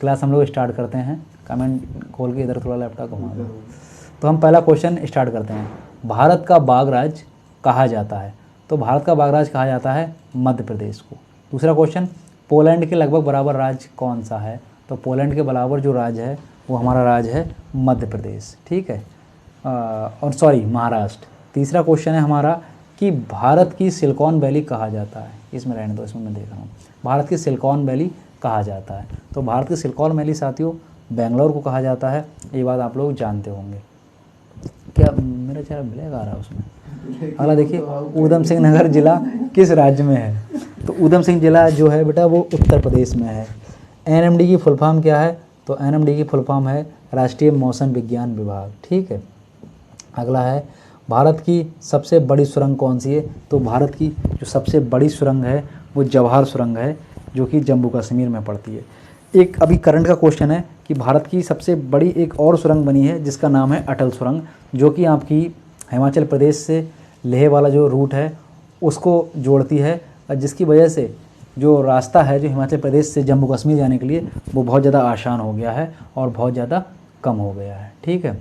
Class हम लोग start करते हैं। कमेंट खोल के इधर थोड़ा लैपटॉप घुमा दो। तो हम पहला क्वेश्चन स्टार्ट करते हैं। भारत का बाघ राज्य कहा जाता है? तो भारत का बाघ राज्य कहा जाता है मध्य प्रदेश को। दूसरा क्वेश्चन, पोलैंड के लगभग बराबर राज्य कौन सा है? तो पोलैंड के बराबर जो राज्य है वो हमारा राज्य है मध्य प्रदेश, ठीक है, और सॉरी महाराष्ट्र। तीसरा क्वेश्चन है हमारा कि भारत की सिलिकॉन वैली कहा जाता है। इसमें रहने दो, इसमें मैं देख रहा हूँ। भारत की सिलिकॉन वैली कहा जाता है? तो भारत की सिलिकॉन वैली साथियों बेंगलोर को कहा जाता है। ये बात आप लोग जानते होंगे। क्या मेरा चेहरा ब्लैक आ रहा है उसमें? अगला देखिए, ऊधम सिंह नगर जिला किस राज्य में है? तो ऊधम सिंह जिला जो है बेटा वो उत्तर प्रदेश में है। एनएमडी की फुल फॉर्म क्या है? तो एनएमडी की फुल फॉर्म है राष्ट्रीय मौसम विज्ञान विभाग, ठीक है। अगला है, भारत की सबसे बड़ी सुरंग कौन सी है? तो भारत की जो सबसे बड़ी सुरंग है वो जवाहर सुरंग है, जो कि जम्मू कश्मीर में पड़ती है। एक अभी करंट का क्वेश्चन है कि भारत की सबसे बड़ी एक और सुरंग बनी है जिसका नाम है अटल सुरंग, जो कि आपकी हिमाचल प्रदेश से लेह वाला जो रूट है उसको जोड़ती है, और जिसकी वजह से जो रास्ता है जो हिमाचल प्रदेश से जम्मू कश्मीर जाने के लिए वो बहुत ज़्यादा आसान हो गया है और बहुत ज़्यादा कम हो गया है, ठीक है।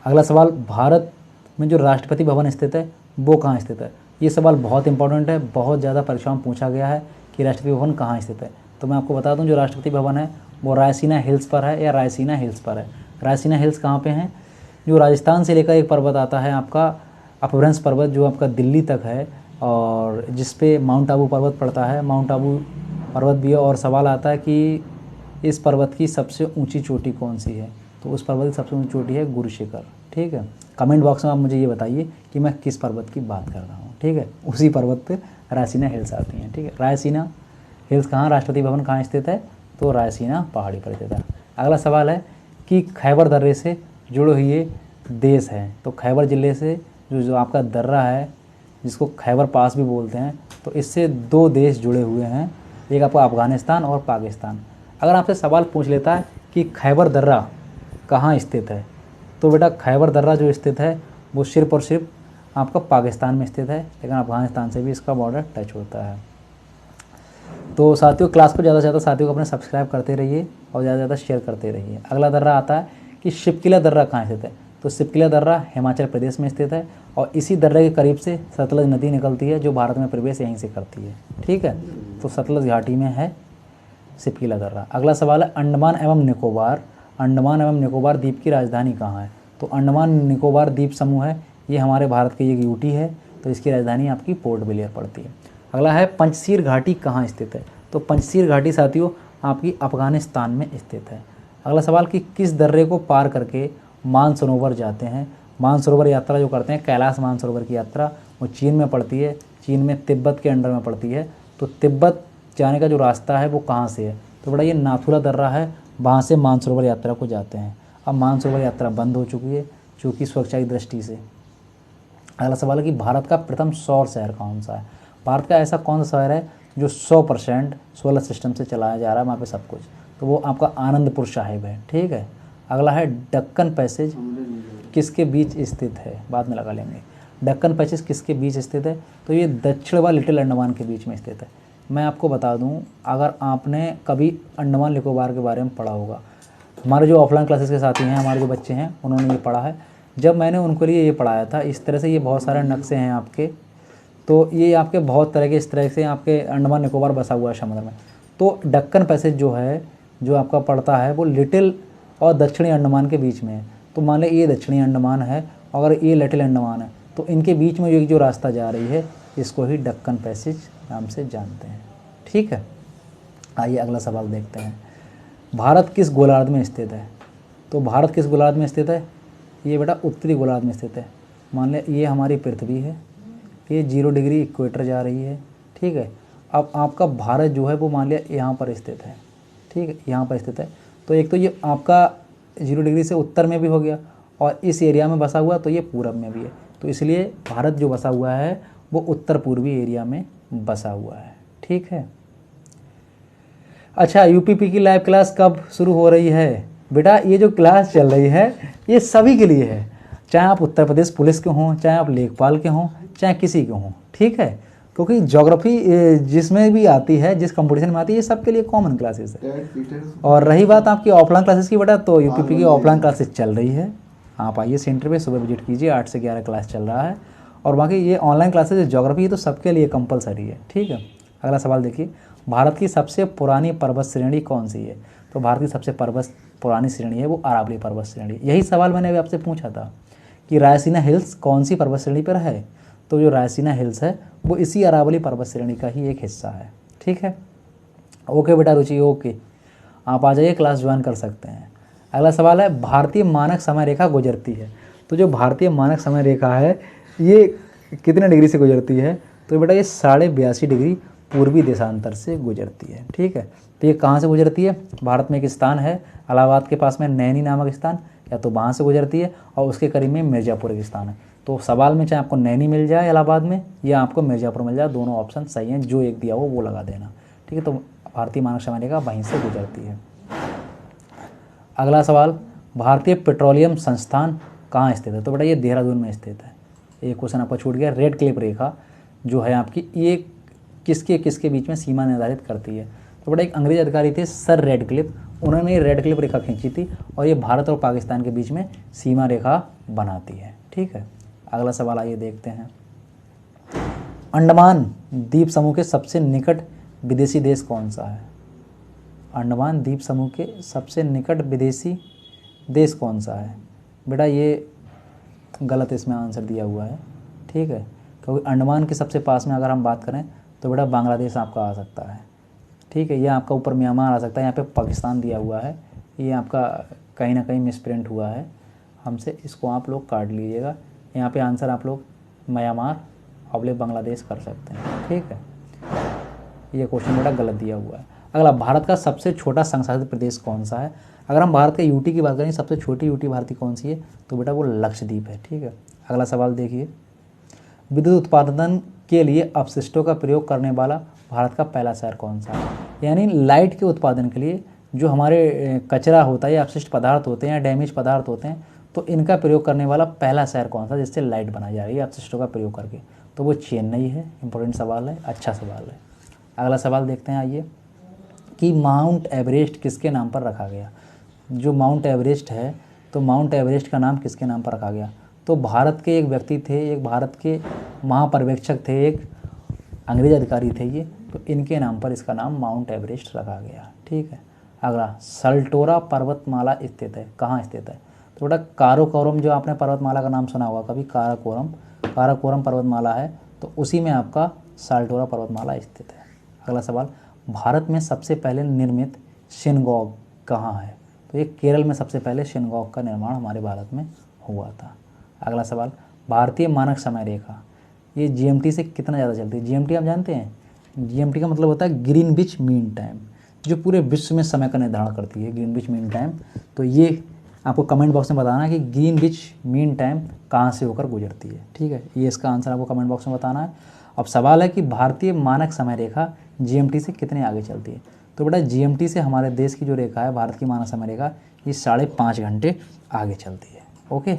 अगला सवाल, भारत में जो राष्ट्रपति भवन स्थित है वो कहाँ स्थित है? ये सवाल बहुत इंपॉर्टेंट है, बहुत ज़्यादा परीक्षाओं में पूछा गया है कि राष्ट्रपति भवन कहाँ स्थित है। तो मैं आपको बता दूं, जो राष्ट्रपति भवन है वो रायसीना हिल्स पर है या रायसीना हिल्स पर है। रायसीना हिल्स कहाँ पे हैं? जो राजस्थान से लेकर एक पर्वत आता है आपका अपभ्रंश पर्वत, जो आपका दिल्ली तक है, और जिस पे माउंट आबू पर्वत पड़ता है। माउंट आबू पर्वत भी है, और सवाल आता है कि इस पर्वत की सबसे ऊँची चोटी कौन सी है? तो उस पर्वत की सबसे ऊँची चोटी है गुरु शिखर, ठीक है। कमेंट बॉक्स में आप मुझे ये बताइए कि मैं किस पर्वत की बात कर रहा हूँ, ठीक है। उसी पर्वत पे रायसीना हिल्स आती हैं, ठीक है। रायसीना हिल्स कहाँ, राष्ट्रपति भवन कहाँ स्थित है? तो रायसीना पहाड़ी पर स्थित है। अगला सवाल है कि खैबर दर्रे से जुड़े हुए देश हैं। तो खैबर ज़िले से जो आपका दर्रा है, जिसको खैबर पास भी बोलते हैं, तो इससे दो देश जुड़े हुए हैं, एक आपका अफ़गानिस्तान और पाकिस्तान। अगर आपसे सवाल पूछ लेता है कि खैबर दर्रा कहाँ स्थित है, तो बेटा खैबर दर्रा जो स्थित है वो सिर्फ़ और सिर्फ आपका पाकिस्तान में स्थित है, लेकिन अफ़गानिस्तान से भी इसका बॉर्डर टच होता है। तो साथियों, क्लास को ज़्यादा से ज़्यादा साथियों को अपने सब्सक्राइब करते रहिए और ज़्यादा से ज़्यादा शेयर करते रहिए। अगला दर्रा आता है कि शिपकिला दर्रा कहाँ स्थित है? तो शिपकिला दर्रा हिमाचल प्रदेश में स्थित है, और इसी दर्रे के करीब से सतलज नदी निकलती है, जो भारत में प्रवेश यहीं से करती है, ठीक है। तो सतलज घाटी में है शिपकिला दर्रा। अगला सवाल है, अंडमान एवं निकोबार द्वीप की राजधानी कहाँ है? तो अंडमान निकोबार द्वीप समूह है, ये हमारे भारत की एक यूटी है, तो इसकी राजधानी आपकी पोर्ट ब्लेयर पड़ती है। अगला है, पंचशीर घाटी कहाँ स्थित है? तो पंचशीर घाटी साथियों आपकी अफ़गानिस्तान में स्थित है। अगला सवाल कि किस दर्रे को पार करके मानसरोवर जाते हैं? मानसरोवर यात्रा जो करते हैं, कैलाश मानसरोवर की यात्रा, वो चीन में पड़ती है, चीन में तिब्बत के अंडर में पड़ती है। तो तिब्बत जाने का जो रास्ता है वो कहाँ से है? तो बड़ा ये नाथुला दर्रा है, वहाँ से मानसरोवर यात्रा को जाते हैं। अब मानसरोवर यात्रा बंद हो चुकी है चूँकि सुरक्षा की दृष्टि से। अगला सवाल है कि भारत का प्रथम सौर शहर कौन सा है? भारत का ऐसा कौन सा शहर है जो 100% सोलर सिस्टम से चलाया जा रहा है वहाँ पे सब कुछ? तो वो आपका आनंदपुर साहिब है, ठीक है। अगला है, डक्कन पैसेज किसके बीच स्थित है? बाद में लगा लेंगे। डक्कन पैसेज किसके बीच स्थित है? तो ये दक्षिण व लिटिल अंडमान के बीच में स्थित है। मैं आपको बता दूं, अगर आपने कभी अंडमान निकोबार के बारे में पढ़ा होगा, हमारे जो ऑफलाइन क्लासेस के साथी हैं, हमारे जो बच्चे हैं, उन्होंने ये पढ़ा है। जब मैंने उनके लिए ये पढ़ाया था, इस तरह से ये बहुत सारे नक्शे हैं आपके, तो ये आपके बहुत तरह के इस तरह से आपके अंडमान निकोबार बसा हुआ है समुद्र में। तो डक्कन पैसेज जो है, जो आपका पड़ता है, वो लिटिल और दक्षिणी अंडमान के बीच में है। तो मान लें ये दक्षिणी अंडमान है, अगर ये लिटिल अंडमान है, तो इनके बीच में जो रास्ता जा रही है इसको ही डक्कन पैसेज नाम से जानते हैं, ठीक है। आइए अगला सवाल देखते हैं। भारत किस गोलार्ध में स्थित है? तो भारत किस गोलार्ध में स्थित है? ये बेटा उत्तरी गोलार्ध में स्थित है। मान लें ये हमारी पृथ्वी है, ये 0 डिग्री इक्वेटर जा रही है, ठीक है। अब आपका भारत जो है वो मान लिया यहाँ पर स्थित है, ठीक है, यहाँ पर स्थित है। तो एक तो ये आपका 0 डिग्री से उत्तर में भी हो गया, और इस एरिया में बसा हुआ तो ये पूरब में भी है। तो इसलिए भारत जो बसा हुआ है वो उत्तर पूर्वी एरिया में बसा हुआ है, ठीक है। अच्छा, यूपीपी की लाइव क्लास कब शुरू हो रही है? बेटा ये जो क्लास चल रही है ये सभी के लिए है, चाहे आप उत्तर प्रदेश पुलिस के हों, चाहे आप लेखपाल के हों, चाहे किसी के हों, ठीक है। क्योंकि ज्योग्राफी जिसमें भी आती है, जिस कंपटीशन में आती है, ये सबके लिए कॉमन क्लासेस है। और रही बात आपकी ऑफलाइन क्लासेस की बेटा, तो यूपीपी की ऑफलाइन क्लासेस चल रही है, आप आइए सेंटर पे, सुबह विजिट कीजिए, 8 से 11 क्लास चल रहा है। और बाकी ये ऑनलाइन क्लासेस ज्योग्राफी तो सबके लिए कंपलसरी है, ठीक है। अगला सवाल देखिए, भारत की सबसे पुरानी पर्वत श्रेणी कौन सी है? तो भारत की सबसे पुरानी श्रेणी है वो अरावली पर्वत श्रेणी। यही सवाल मैंने अभी आपसे पूछा था कि रायसीना हिल्स कौन सी पर्वत श्रेणी पर है, तो जो रायसीना हिल्स है वो इसी अरावली पर्वत श्रेणी का ही एक हिस्सा है, ठीक है। ओके बेटा रुचि, ओके, आप आ जाइए, क्लास ज्वाइन कर सकते हैं। अगला सवाल है, भारतीय मानक समय रेखा गुजरती है, तो जो भारतीय मानक समय रेखा है ये कितने डिग्री से गुजरती है? तो बेटा ये 82.5 डिग्री पूर्वी देशांतर से गुजरती है, ठीक है। तो ये कहाँ से गुजरती है? भारत में एक स्थान है इलाहाबाद के पास में, नैनी नामक स्थान, या तो वहाँ से गुजरती है, और उसके करीब में मिर्ज़ापुर एक स्थान है। तो सवाल में चाहे आपको नैनी मिल जाए इलाहाबाद में, या आपको मिर्ज़ापुर मिल जाए, दोनों ऑप्शन सही हैं, जो एक दिया हो वो लगा देना, ठीक है। तो भारतीय मानक समय रेखा वहीं से गुजरती है। अगला सवाल, भारतीय पेट्रोलियम संस्थान कहाँ स्थित है? तो बेटा ये देहरादून में स्थित है। एक क्वेश्चन आपका छूट गया। रेड क्लिप रेखा जो है आपकी, ये किसके किसके बीच में सीमा निर्धारित करती है? तो बेटा एक अंग्रेज अधिकारी थे सर रेड क्लिप, उन्होंने ये रेड क्लिप रेखा खींची थी, और ये भारत और पाकिस्तान के बीच में सीमा रेखा बनाती है, ठीक है। अगला सवाल आइए देखते हैं, अंडमान द्वीप समूह के सबसे निकट विदेशी देश कौन सा है? अंडमान द्वीप समूह के सबसे निकट विदेशी देश कौन सा है? बेटा ये गलत इसमें आंसर दिया हुआ है, ठीक है, क्योंकि अंडमान के सबसे पास में अगर हम बात करें तो बेटा बांग्लादेश आपका आ सकता है, ठीक है। ये आपका ऊपर म्यांमार आ सकता है, यहाँ पे पाकिस्तान दिया हुआ है, ये आपका कहीं ना कहीं मिसप्रिंट हुआ है हमसे, इसको आप लोग काट लीजिएगा। यहाँ पे आंसर आप लोग म्यांमार और बांग्लादेश कर सकते हैं, ठीक है। ये क्वेश्चन बेटा गलत दिया हुआ है। अगला, भारत का सबसे छोटा संसाधित प्रदेश कौन सा है? अगर हम भारत के यूटी की बात करें, सबसे छोटी यूटी भारत की कौन सी है? तो बेटा वो लक्षद्वीप है, ठीक है। अगला सवाल देखिए, विद्युत उत्पादन के लिए अपशिष्टों का प्रयोग करने वाला भारत का पहला शहर कौन सा है? यानी लाइट के उत्पादन के लिए जो हमारे कचरा होता है या अपशिष्ट पदार्थ होते हैं या डैमेज पदार्थ होते हैं, तो इनका प्रयोग करने वाला पहला शहर कौन सा जिससे लाइट बनाई जा रही है अपशिष्टों का प्रयोग करके? तो वो चेन्नई है। इंपॉर्टेंट सवाल है, अच्छा सवाल है। अगला सवाल देखते हैं आइए, कि माउंट एवरेस्ट किसके नाम पर रखा गया? जो माउंट एवरेस्ट है, तो माउंट एवरेस्ट का नाम किसके नाम पर रखा गया? तो भारत के एक व्यक्ति थे, एक भारत के महापर्यवेक्षक थे, एक अंग्रेज अधिकारी थे ये, तो इनके नाम पर इसका नाम माउंट एवरेस्ट रखा गया, ठीक है। अगला, सल्टोरा पर्वतमाला स्थित है, कहाँ स्थित है? तो बेटा काराकोरम, जो आपने पर्वतमाला का नाम सुना होगा कभी, काराकोरम पर्वतमाला है, तो उसी में आपका सल्टोरा पर्वतमाला स्थित है। अगला सवाल, भारत में सबसे पहले निर्मित सिनगॉग कहाँ है? तो ये केरल में सबसे पहले सिनगॉग का निर्माण हमारे भारत में हुआ था। अगला सवाल, भारतीय मानक समय रेखा ये जीएमटी से कितना ज़्यादा चलती है? जीएमटी आप जानते हैं, जीएमटी का मतलब होता है ग्रीनविच मीन टाइम, जो पूरे विश्व में समय का निर्धारण करती है, ग्रीनविच मीन टाइम। तो ये आपको कमेंट बॉक्स में बताना है कि ग्रीनविच मीन टाइम कहाँ से होकर गुजरती है, ठीक है। ये इसका आंसर आपको कमेंट बॉक्स में बताना है। अब सवाल है कि भारतीय मानक समय रेखा जीएमटी से कितने आगे चलती है? तो बेटा जीएमटी से हमारे देश की जो रेखा है, भारत की मानक समय रेखा, ये 5.5 घंटे आगे चलती है, ओके।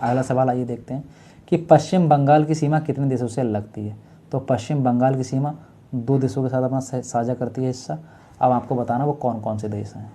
अगला सवाल आइए देखते हैं, कि पश्चिम बंगाल की सीमा कितने देशों से लगती है? तो पश्चिम बंगाल की सीमा 2 देशों के साथ अपना साझा करती है हिस्सा। अब आपको बताना वो कौन कौन से देश हैं,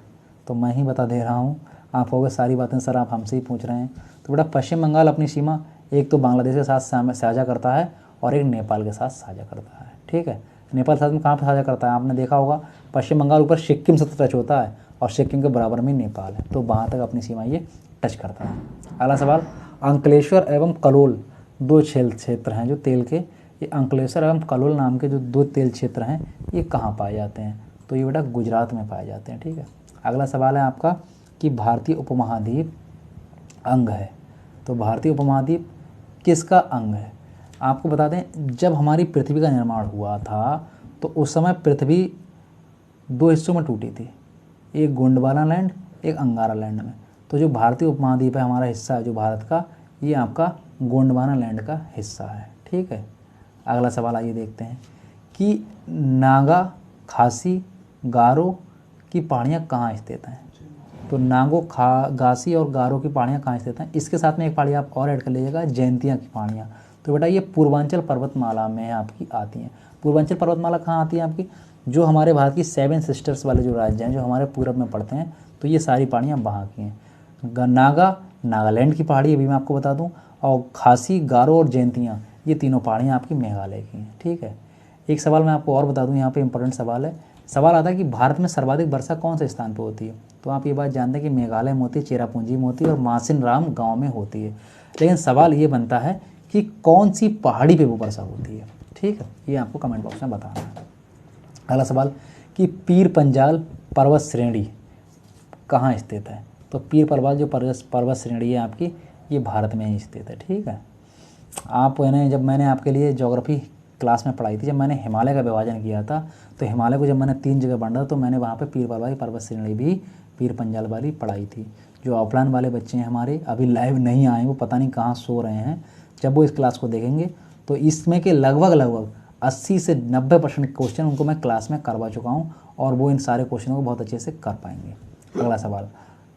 तो मैं ही बता दे रहा हूँ। आप कहोगे सारी बातें सर आप हमसे ही पूछ रहे हैं, तो बेटा पश्चिम बंगाल अपनी सीमा एक तो बांग्लादेश के साथ साझा करता है और एक नेपाल के साथ साझा करता है, ठीक है। नेपाल साथ में कहाँ पर साझा करता है? आपने देखा होगा पश्चिम बंगाल ऊपर सिक्किम से टच होता है, और सिक्किम के बराबर में नेपाल है, तो वहाँ तक अपनी सीमा ये टच करता है। अगला सवाल, अंकलेश्वर एवं कलोल 2 क्षेत्र हैं जो तेल के, ये अंकलेश्वर एवं कलोल नाम के जो 2 तेल क्षेत्र हैं, ये कहाँ पाए जाते हैं? तो ये बेटा गुजरात में पाए जाते हैं, ठीक है। अगला सवाल है आपका, कि भारतीय उपमहाद्वीप अंग है, तो भारतीय उपमहाद्वीप किसका अंग है? आपको बता दें, जब हमारी पृथ्वी का निर्माण हुआ था तो उस समय पृथ्वी 2 हिस्सों में टूटी थी, एक गोंडवाना लैंड, एक अंगारा लैंड में। तो जो भारतीय उपमहाद्वीप है, हमारा हिस्सा है जो भारत का, ये आपका गोंडवाना लैंड का हिस्सा है, ठीक है। अगला सवाल आइए देखते हैं, कि नागा, खासी, गारो की पहाड़ियाँ कहाँ स्थित हैं? तो नागो, घासी और गारो की पहाड़ियाँ कहाँ स्थित हैं? इसके साथ में एक पहाड़ी आप और ऐड कर लीजिएगा, जयंतिया की पहाड़ियाँ। तो बेटा ये पूर्वांचल पर्वतमाला में आपकी आती हैं। पूर्वांचल पर्वतमाला कहाँ आती है आपकी? जो हमारे भारत की 7 सिस्टर्स वाले जो राज्य हैं जो हमारे पूरब में पड़ते हैं, तो ये सारी पहाड़ियाँ वहाँ की हैं। नागालैंड की पहाड़ी अभी मैं आपको बता दूँ, और खासी, गारो और जयंतियाँ, ये तीनों पहाड़ियाँ आपकी मेघालय की हैं। ठीक है, एक सवाल मैं आपको और बता दूँ, यहाँ पे इंपॉर्टेंट सवाल है। सवाल आता है कि भारत में सर्वाधिक वर्षा कौन से स्थान पे होती है? तो आप ये बात जानते हैं कि मेघालय में होती है, चेरापूंजी में होती है और मासिन राम गाँव में होती है। लेकिन सवाल ये बनता है कि कौन सी पहाड़ी पे वो वर्षा होती है। ठीक है, ये आपको कमेंट बॉक्स में बताना है। अगला सवाल कि पीर पंजाल पर्वत श्रेणी कहाँ स्थित है? तो पीर पंजाल जो पर्वत श्रेणी है आपकी, ये भारत में ही स्थित है। ठीक है, आप जब मैंने आपके लिए ज्योग्राफी क्लास में पढ़ाई थी, जब मैंने हिमालय का विभाजन किया था, तो हिमालय को जब मैंने 3 जगह बांटा, तो मैंने वहाँ पे पीर पंजाल पर्वत श्रेणी भी पीर पंजाल वाली पढ़ाई थी। जो ऑफलाइन वाले बच्चे हैं हमारे, अभी लाइव नहीं आए, वो पता नहीं कहाँ सो रहे हैं, जब वो इस क्लास को देखेंगे तो इसमें के लगभग 80 से 90% क्वेश्चन उनको मैं क्लास में करवा चुका हूँ, और वो इन सारे क्वेश्चनों को बहुत अच्छे से कर पाएंगे। अगला सवाल,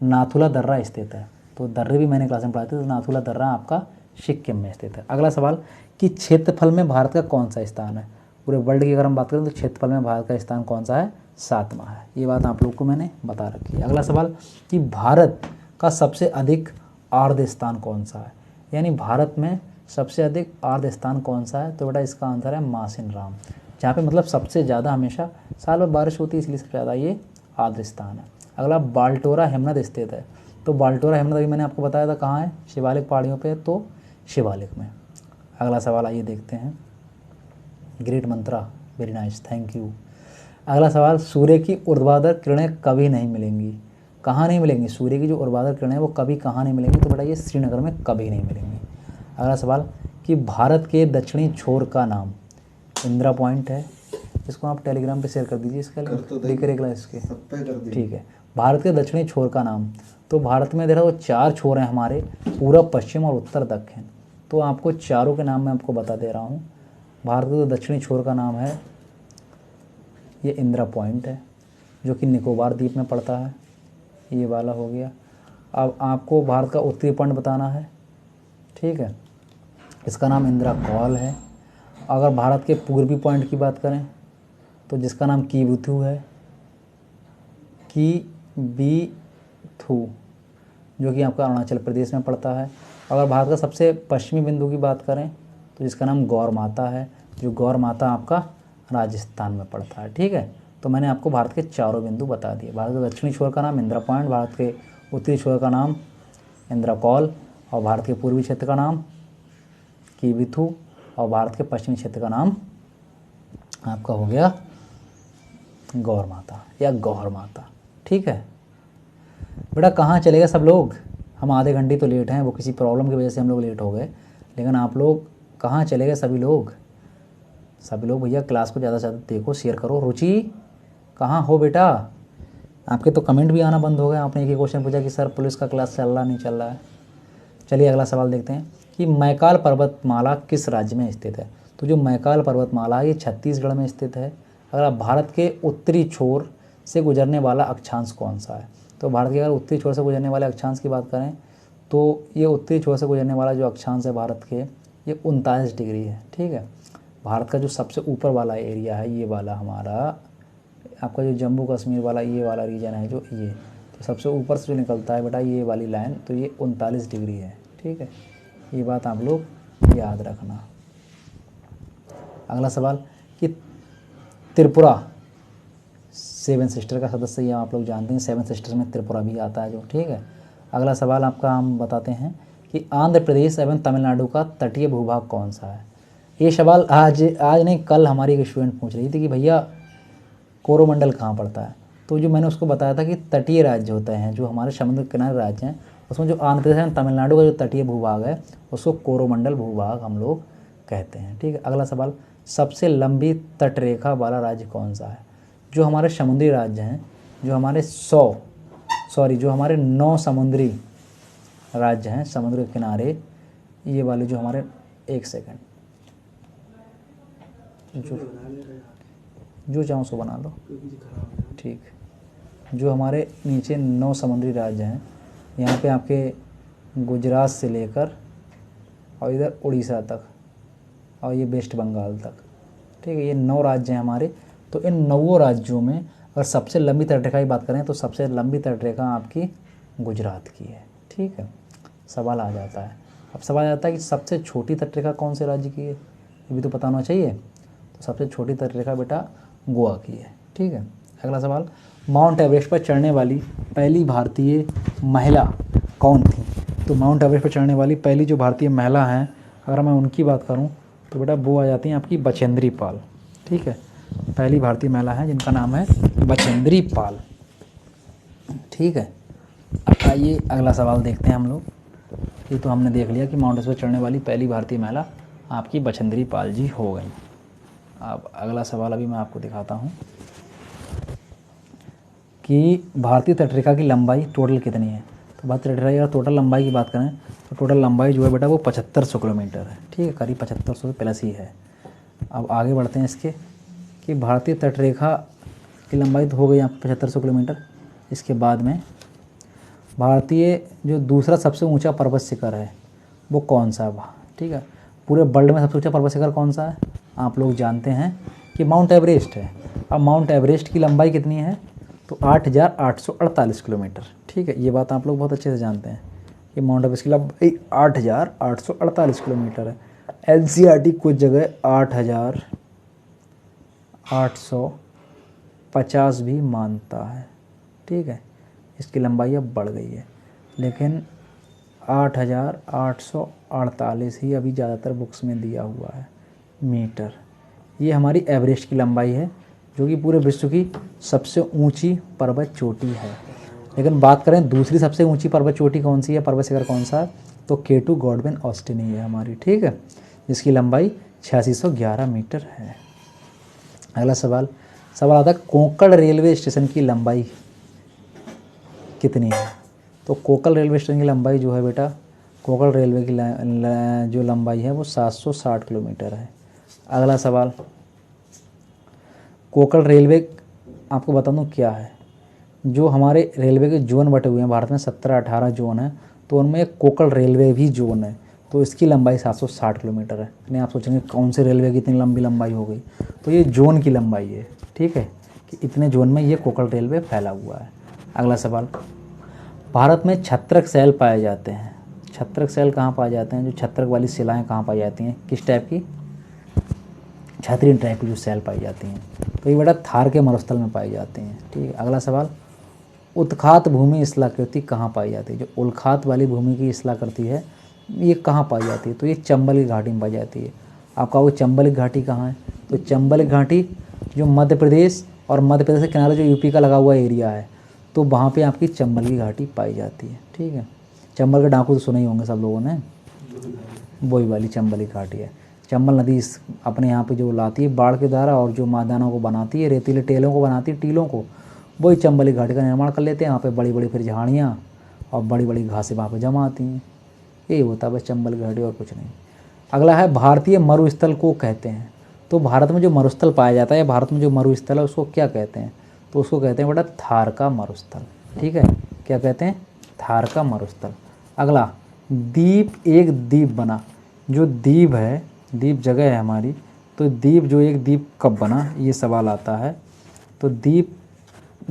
नाथुला दर्रा स्थित है? तो दर्रे भी मैंने क्लास में पढ़ाए थे, तो नाथुला दर्रा आपका सिक्किम में स्थित है। अगला सवाल कि क्षेत्रफल में भारत का कौन सा स्थान है? पूरे वर्ल्ड की अगर हम बात करें तो क्षेत्रफल में भारत का स्थान कौन सा है? 7वां है। ये बात आप लोग को मैंने बता रखी है। अगला सवाल कि भारत का सबसे अधिक आर्द्र स्थान कौन सा है? यानी भारत में सबसे अधिक आर्द्र स्थान कौन सा है? तो बेटा इसका आंसर है मासिन राम, जहाँ पे मतलब सबसे ज़्यादा हमेशा साल भर बारिश होती है, इसलिए सबसे ज़्यादा ये आर्द्र स्थान है। अगला बाल्टोरा हिमनद स्थित है? तो बाल्टोरा हिमनद अभी मैंने आपको बताया था कहाँ है, शिवालिक पहाड़ियों पे, तो शिवालिक में। अगला सवाल आइए देखते हैं। Great Mantra, very nice, thank you. अगला सवाल, सूर्य की ऊर्ध्वाधर किरणें कभी नहीं मिलेंगी? कहाँ नहीं मिलेंगी? सूर्य की जो ऊर्ध्वाधर किरणें वो कभी कहाँ नहीं मिलेंगी? तो बेटा ये श्रीनगर में कभी नहीं मिलेंगी। अगला सवाल कि भारत के दक्षिणी छोर का नाम, इंदिरा पॉइंट है, इसको आप टेलीग्राम पे शेयर कर दीजिए, इसका लिंक करेगा इसके, ठीक है। भारत के दक्षिणी छोर का नाम, तो भारत में देखो 4 छोर हैं हमारे, पूरब, पश्चिम और उत्तर दक्षिण। तो आपको चारों के नाम मैं आपको बता दे रहा हूँ। भारत के दक्षिणी छोर का नाम है, ये इंदिरा पॉइंट है जो कि निकोबार द्वीप में पड़ता है, ये वाला हो गया। अब आपको भारत का उत्तरी पॉइंट बताना है, ठीक है, इसका नाम इंदिरा कॉल है। अगर भारत के पूर्वी पॉइंट की बात करें तो जिसका नाम कीबुथु है, कीबीथु, जो कि आपका अरुणाचल प्रदेश में पड़ता है। अगर भारत का सबसे पश्चिमी बिंदु की बात करें तो जिसका नाम गौर माता है, जो गौर माता आपका राजस्थान में पड़ता है। ठीक है, तो मैंने आपको भारत के चारों बिंदु बता दिए। भारत के दक्षिणी छोर का नाम इंदिरा पॉइंट, भारत के उत्तरी छोर का नाम इंदिरा कॉल, और भारत के पूर्वी क्षेत्र का नाम कीबीथु, और भारत के पश्चिमी क्षेत्र का नाम आपका हो गया गौर माता या गौर माता। ठीक है बेटा, कहाँ चले गए सब लोग? हम आधे घंटे तो लेट हैं, वो किसी प्रॉब्लम की वजह से हम लोग लेट हो गए, लेकिन आप लोग कहाँ चले गए सभी लोग? सभी लोग भैया क्लास को ज़्यादा से ज़्यादा देखो, शेयर करो। रुचि कहाँ हो बेटा? आपके तो कमेंट भी आना बंद हो गए। आपने एक ही क्वेश्चन पूछा कि सर पुलिस का क्लास चल रहा नहीं चल रहा है। चलिए अगला सवाल देखते हैं कि मैकाल पर्वतमाला किस राज्य में स्थित है? तो जो मैकाल पर्वतमाला है ये छत्तीसगढ़ में स्थित है। अगर भारत के उत्तरी छोर से गुजरने वाला अक्षांश कौन सा है? तो भारत के अगर उत्तरी छोर से गुजरने वाले अक्षांश की बात करें तो ये उत्तरी छोर से गुजरने वाला जो अक्षांश है भारत के, ये 39 डिग्री है। ठीक है, भारत का जो सबसे ऊपर वाला एरिया है, ये वाला हमारा आपका जो जम्मू कश्मीर वाला ये वाला रीजन है, जो ये तो सबसे ऊपर से जो निकलता है बेटा ये वाली लाइन, तो ये 39 डिग्री है। ठीक है, ये बात आप लोग याद रखना। अगला सवाल कि त्रिपुरा 7 सिस्टर का सदस्य, ये आप लोग जानते हैं, 7 सिस्टर्स में त्रिपुरा भी आता है जो। ठीक है, अगला सवाल आपका हम बताते हैं कि आंध्र प्रदेश एवं तमिलनाडु का तटीय भूभाग कौन सा है? ये सवाल आज नहीं कल हमारी एक स्टूडेंट पूछ रही थी कि भैया कोरोमंडल कहाँ पड़ता है? तो जो मैंने उसको बताया था कि तटीय राज्य होते हैं जो हमारे समुद्र किनारे राज्य हैं, उसमें जो आंध्र प्रदेश एवं तमिलनाडु का जो तटीय भूभाग है उसको कोरोमंडल भूभाग हम लोग कहते हैं। ठीक है, अगला सवाल, सबसे लंबी तटरेखा वाला राज्य कौन सा है? जो हमारे समुद्री राज्य हैं, जो हमारे 9 समुद्री राज्य हैं, समुद्र के किनारे, ये वाले जो हमारे, एक सेकंड, जो चाहो सो बना लो, ठीक। जो हमारे नीचे 9 समुद्री राज्य हैं, यहाँ पे आपके गुजरात से लेकर और इधर उड़ीसा तक, और ये वेस्ट बंगाल तक, ठीक है। ये 9 राज्य हैं हमारे। तो इन 9 राज्यों में अगर सबसे लंबी तटरेखा की बात करें तो सबसे लंबी तटरेखा आपकी गुजरात की है, ठीक है। सवाल आ जाता है, अब सवाल आ जाता है कि सबसे छोटी तटरेखा कौन से राज्य की है, ये भी तो पता होना चाहिए। तो सबसे छोटी तटरेखा बेटा गोवा की है, ठीक है। अगला सवाल, माउंट एवरेस्ट पर चढ़ने वाली पहली भारतीय महिला कौन थी? तो माउंट एवरेस्ट पर चढ़ने वाली पहली जो भारतीय महिला हैं, अगर मैं उनकी बात करूं तो बेटा वो आ जाती हैं आपकी बचेंद्री पाल, ठीक है। पहली भारतीय महिला है जिनका नाम है बचेंद्री पाल, ठीक है। आइए अगला सवाल देखते हैं हम लोग। ये तो हमने देख लिया कि माउंट एवरेस्ट पर चढ़ने वाली पहली भारतीय महिला आपकी बचेंद्री पाल जी हो गई। अब अगला सवाल अभी मैं आपको दिखाता हूँ कि भारतीय तटरेखा की लंबाई टोटल कितनी है। तो भारतीय तटरेखा की अगर टोटल लंबाई की बात करें तो टोटल लंबाई जो है बेटा वो 7500 किलोमीटर है, ठीक है, करीब 7500 प्लस ही है। अब आगे बढ़ते हैं इसके कि भारतीय तटरेखा की लंबाई तो हो गई आपकी 7500 किलोमीटर। इसके बाद में भारतीय जो दूसरा सबसे ऊंचा पर्वत शिखर है वो कौन सा है, ठीक है। पूरे वर्ल्ड में सबसे ऊंचा पर्वत शिखर कौन सा है, आप लोग जानते हैं कि माउंट एवरेस्ट है। अब माउंट एवरेस्ट की लंबाई कितनी है, तो 8848 किलोमीटर, ठीक है। ये बात आप लोग बहुत अच्छे से जानते हैं कि माउंट एवरेस्ट की लंबाई 8848 किलोमीटर है। एनसीईआरटी कुछ जगह 8850 भी मानता है, ठीक है। इसकी लंबाई अब बढ़ गई है, लेकिन 8848 ही अभी ज़्यादातर बुक्स में दिया हुआ है मीटर। ये हमारी एवरेस्ट की लंबाई है जो कि पूरे विश्व की सबसे ऊंची पर्वत चोटी है। लेकिन बात करें दूसरी सबसे ऊंची पर्वत चोटी कौन सी है, पर्वत शिखर कौन सा है, तो K2 गॉडविन ऑस्टिन ही है हमारी, ठीक है, जिसकी लंबाई 8611 मीटर है। अगला सवाल आता है कोंकण रेलवे स्टेशन की लंबाई कितनी है। तो कोंकण रेलवे स्टेशन की लंबाई जो है बेटा, कोंकण रेलवे की जो लंबाई है वो 760 किलोमीटर है। अगला सवाल, कोंकण रेलवे आपको बता दूं क्या है। जो हमारे रेलवे के जोन बटे हुए हैं भारत में 17-18 जोन हैं, तो उनमें एक कोंकण रेलवे भी जोन है। तो इसकी लंबाई 760 किलोमीटर है। यानी आप सोचेंगे कौन से रेलवे की इतनी लंबी लंबाई हो गई, तो ये जोन की लंबाई है, ठीक है, कि इतने जोन में ये कोंकण रेलवे फैला हुआ है। अगला सवाल, भारत में छत्रक सेल पाए जाते हैं। छत्रक सेल कहाँ पाए जाते हैं, जो छत्रक वाली शिलाएँ कहाँ पाई जाती हैं, किस टाइप की, छतरीन टाइप की जो सेल पाई जाती हैं, तो ये बेटा थार के मरुस्थल में पाई जाती हैं, ठीक है। अगला सवाल, उत्खात भूमि शिलाकृति कहाँ पाई जाती है। जो उल्खात वाली भूमि की शिलाकृति है ये कहाँ पाई जाती है, तो ये चंबल की घाटी में पाई जाती है। आपका वो चंबल की घाटी कहाँ है, तो चंबल की घाटी जो मध्य प्रदेश और मध्य प्रदेश के किनारे जो यूपी का लगा हुआ एरिया है, तो वहाँ पे आपकी चंबल की घाटी पाई जाती है, ठीक है। चंबल के डाकू तो सुने ही होंगे सब लोगों ने, वही वाली चंबल की घाटी है। चंबल नदी अपने यहाँ पे जो लाती है बाढ़ के द्वारा और जो मैदानों को बनाती है, रेतीले टेलों को बनाती है, टीलों को, वही चंबल की घाटी का निर्माण कर लेते हैं। यहाँ पे बड़ी बड़ी फिर झाड़ियाँ और बड़ी बड़ी घासें वहाँ पे जमा आती हैं। यही होता है बस चंबल की घाटी, और कुछ नहीं। अगला है भारतीय मरुस्थल को कहते हैं। तो भारत में जो मरुस्थल पाया जाता है, भारत में जो मरुस्थल है उसको क्या कहते हैं, तो उसको कहते हैं बेटा थार का मरुस्थल, ठीक है। क्या कहते हैं, थार का मरुस्थल। अगला, द्वीप एक द्वीप बना। जो द्वीप है, द्वीप जगह है हमारी, तो द्वीप जो एक द्वीप कब बना, ये सवाल आता है। तो द्वीप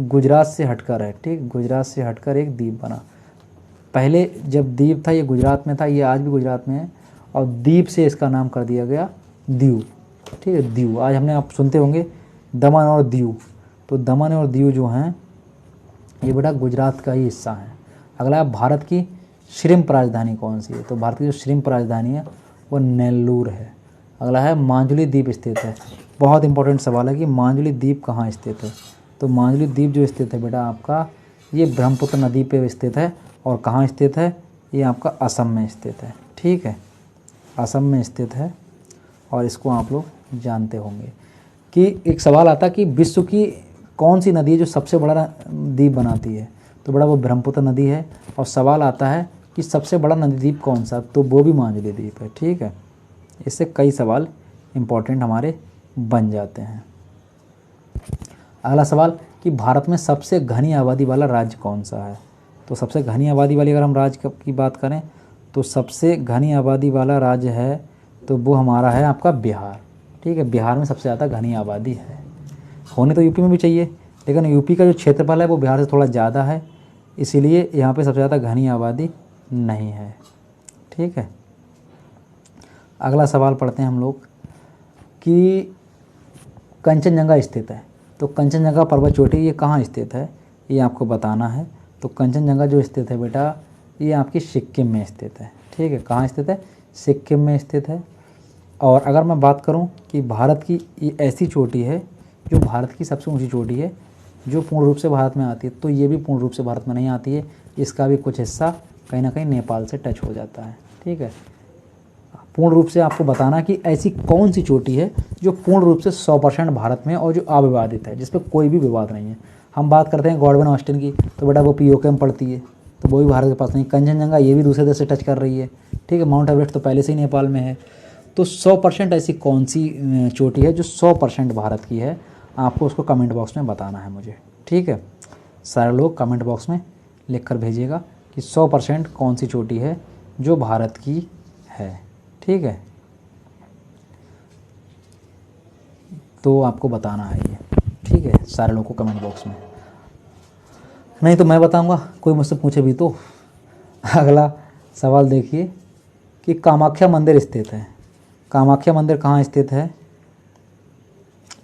गुजरात से हटकर है, ठीक, गुजरात से हटकर एक द्वीप बना। पहले जब द्वीप था ये गुजरात में था, ये आज भी गुजरात में है, और द्वीप से इसका नाम कर दिया गया दीव, ठीक है, दीव। आज हमने आप सुनते होंगे दमन और दीव, तो दमन और दीव जो हैं ये बेटा गुजरात का ही हिस्सा है। अगला है भारत की श्रिम्प राजधानी कौन सी है, तो भारत की जो श्रिम्प राजधानी है वो नेल्लूर है। अगला है मांजुली द्वीप स्थित है। बहुत इंपॉर्टेंट सवाल है कि मांजुली द्वीप कहाँ स्थित है, तो मांजुली द्वीप जो स्थित है बेटा आपका ये ब्रह्मपुत्र नदी पे स्थित है। और कहाँ स्थित है, ये आपका असम में स्थित है, ठीक है, असम में स्थित है। और इसको आप लोग जानते होंगे कि एक सवाल आता कि विश्व की कौन सी नदी है जो सबसे बड़ा द्वीप बनाती है, तो बड़ा वो ब्रह्मपुत्र नदी है। और सवाल आता है कि सबसे बड़ा नदी द्वीप कौन सा, तो वो भी मांजुली द्वीप है, ठीक है। इससे कई सवाल इम्पोर्टेंट हमारे बन जाते हैं। अगला सवाल कि भारत में सबसे घनी आबादी वाला राज्य कौन सा है, तो सबसे घनी आबादी वाली अगर हम राज्य की बात करें तो सबसे घनी आबादी वाला राज्य है तो वो हमारा है आपका बिहार। ठीक है, बिहार में सबसे ज़्यादा घनी आबादी है। होने तो यूपी में भी चाहिए, लेकिन यूपी का जो क्षेत्रफल है वो बिहार से थोड़ा ज़्यादा है, इसीलिए यहाँ पे सबसे ज़्यादा घनी आबादी नहीं है। ठीक है, अगला सवाल पढ़ते हैं हम लोग कि कंचनजंगा स्थित है। तो कंचनजंगा पर्वत चोटी ये कहाँ स्थित है, ये आपको बताना है। तो कंचनजंगा जो स्थित है बेटा, ये आपकी सिक्किम में स्थित है। ठीक है, कहाँ स्थित है, सिक्किम में स्थित है। और अगर मैं बात करूं कि भारत की ये ऐसी चोटी है जो भारत की सबसे ऊंची चोटी है, जो पूर्ण रूप से भारत में आती है, तो ये भी पूर्ण रूप से भारत में नहीं आती है, इसका भी कुछ हिस्सा कहीं ना कहीं नेपाल से टच हो जाता है। ठीक है, पूर्ण रूप से आपको बताना कि ऐसी कौन सी चोटी है जो पूर्ण रूप से 100% भारत में और जो अविवादित है, जिस पर कोई भी विवाद नहीं है। हम बात करते हैं गॉडविन ऑस्टिन की, तो बेटा वो पीओके में पड़ती है, तो वो भी भारत के पास नहीं। कंचनजंगा ये भी दूसरे देश से टच कर रही है। ठीक है, माउंट एवरेस्ट तो पहले से ही नेपाल में है। तो 100% ऐसी कौन सी चोटी है जो 100% भारत की है, आपको उसको कमेंट बॉक्स में बताना है मुझे। ठीक है, सारे लोग कमेंट बॉक्स में लिख कर भेजिएगा कि 100% कौन सी चोटी है जो भारत की है। ठीक है, तो आपको बताना है ये। ठीक है, सारे लोगों को कमेंट बॉक्स में, नहीं तो मैं बताऊंगा, कोई मुझसे पूछे भी तो। अगला सवाल देखिए कि कामाख्या मंदिर स्थित है। कामाख्या मंदिर कहाँ स्थित है,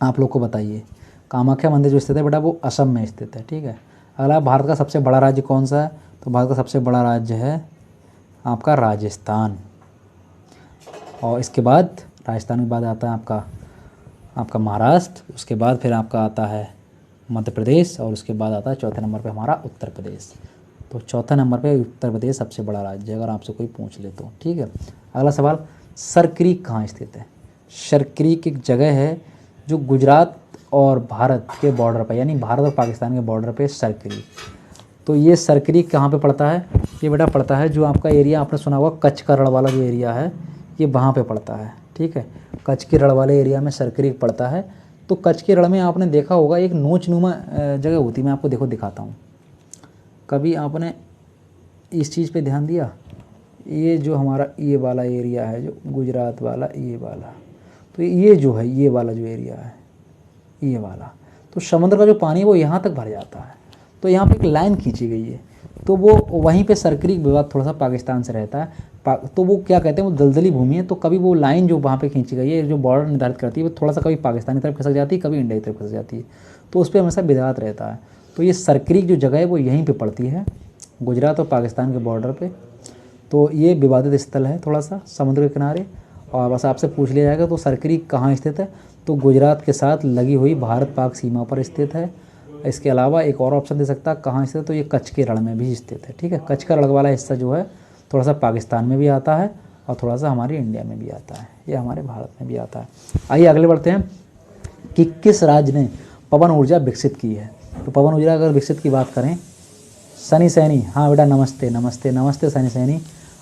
आप लोग को बताइए। कामाख्या मंदिर जो स्थित है बेटा वो असम में स्थित है। ठीक है, अगला भारत का सबसे बड़ा राज्य कौन सा है, तो भारत का सबसे बड़ा राज्य है आपका राजस्थान। और इसके बाद राजस्थान के बाद आता है आपका महाराष्ट्र, उसके बाद फिर आपका आता है मध्य प्रदेश, और उसके बाद आता है चौथे नंबर पे हमारा उत्तर प्रदेश। तो चौथे नंबर पे उत्तर प्रदेश सबसे बड़ा राज्य है, अगर आपसे कोई पूछ ले तो। ठीक है, अगला सवाल, सर क्रीक कहाँ स्थित है। सर क्रीक एक जगह है जो गुजरात और भारत के बॉर्डर पर, यानी भारत और पाकिस्तान के बॉर्डर पे सर क्रीक। तो ये सर क्रीक कहाँ पे पड़ता है, ये बेटा पड़ता है जो आपका एरिया आपने सुना होगा कच्छ का रण वाला जो एरिया है, ये वहाँ पे पड़ता है। ठीक है, कच्छ के रण वाले एरिया में सर क्रीक पड़ता है। तो कच्छ के रण में आपने देखा होगा एक नोचनुमा जगह होती है, मैं आपको देखो दिखाता हूँ। कभी आपने इस चीज़ पे ध्यान दिया, ये जो हमारा ये वाला एरिया है, जो गुजरात वाला ये वाला, तो ये जो है ये वाला जो एरिया है ये वाला, तो समुद्र का जो पानी है वो यहाँ तक भर जाता है। तो यहाँ पे एक लाइन खींची गई है, तो वो वहीं पे सर क्रीक विवाद थोड़ा सा पाकिस्तान से रहता है। तो वो क्या कहते हैं, वो दलदली भूमि है, तो कभी वो लाइन जो वहाँ पे खींची गई है जो बॉर्डर निर्धारित करती है वो थोड़ा सा कभी पाकिस्तान की तरफ खिसक जाती है, कभी इंडिया की तरफ खिसक जाती है, तो उस पर हमेशा विवाद रहता है। तो ये सर क्रीक जो जगह है वो यहीं पर पड़ती है, गुजरात और पाकिस्तान के बॉर्डर पर। तो ये विवादित स्थल है थोड़ा सा समुद्र के किनारे। और बस आपसे पूछ लिया जाएगा तो सर क्रीक कहाँ स्थित है, तो गुजरात के साथ लगी हुई भारत पाक सीमा पर स्थित है। इसके अलावा एक और ऑप्शन दे सकता है कहाँ स्थित है, तो ये कच्छ के रण में भी स्थित है। ठीक है, कच्छ का रण वाला हिस्सा जो है थोड़ा सा पाकिस्तान में भी आता है और थोड़ा सा हमारे इंडिया में भी आता है, ये हमारे भारत में भी आता है। आइए आगे बढ़ते हैं कि किस राज्य ने पवन ऊर्जा विकसित की है। तो पवन ऊर्जा अगर विकसित की बात करें, सनी सैनी, हाँ बेटा नमस्ते नमस्ते नमस्ते सनी सैनी,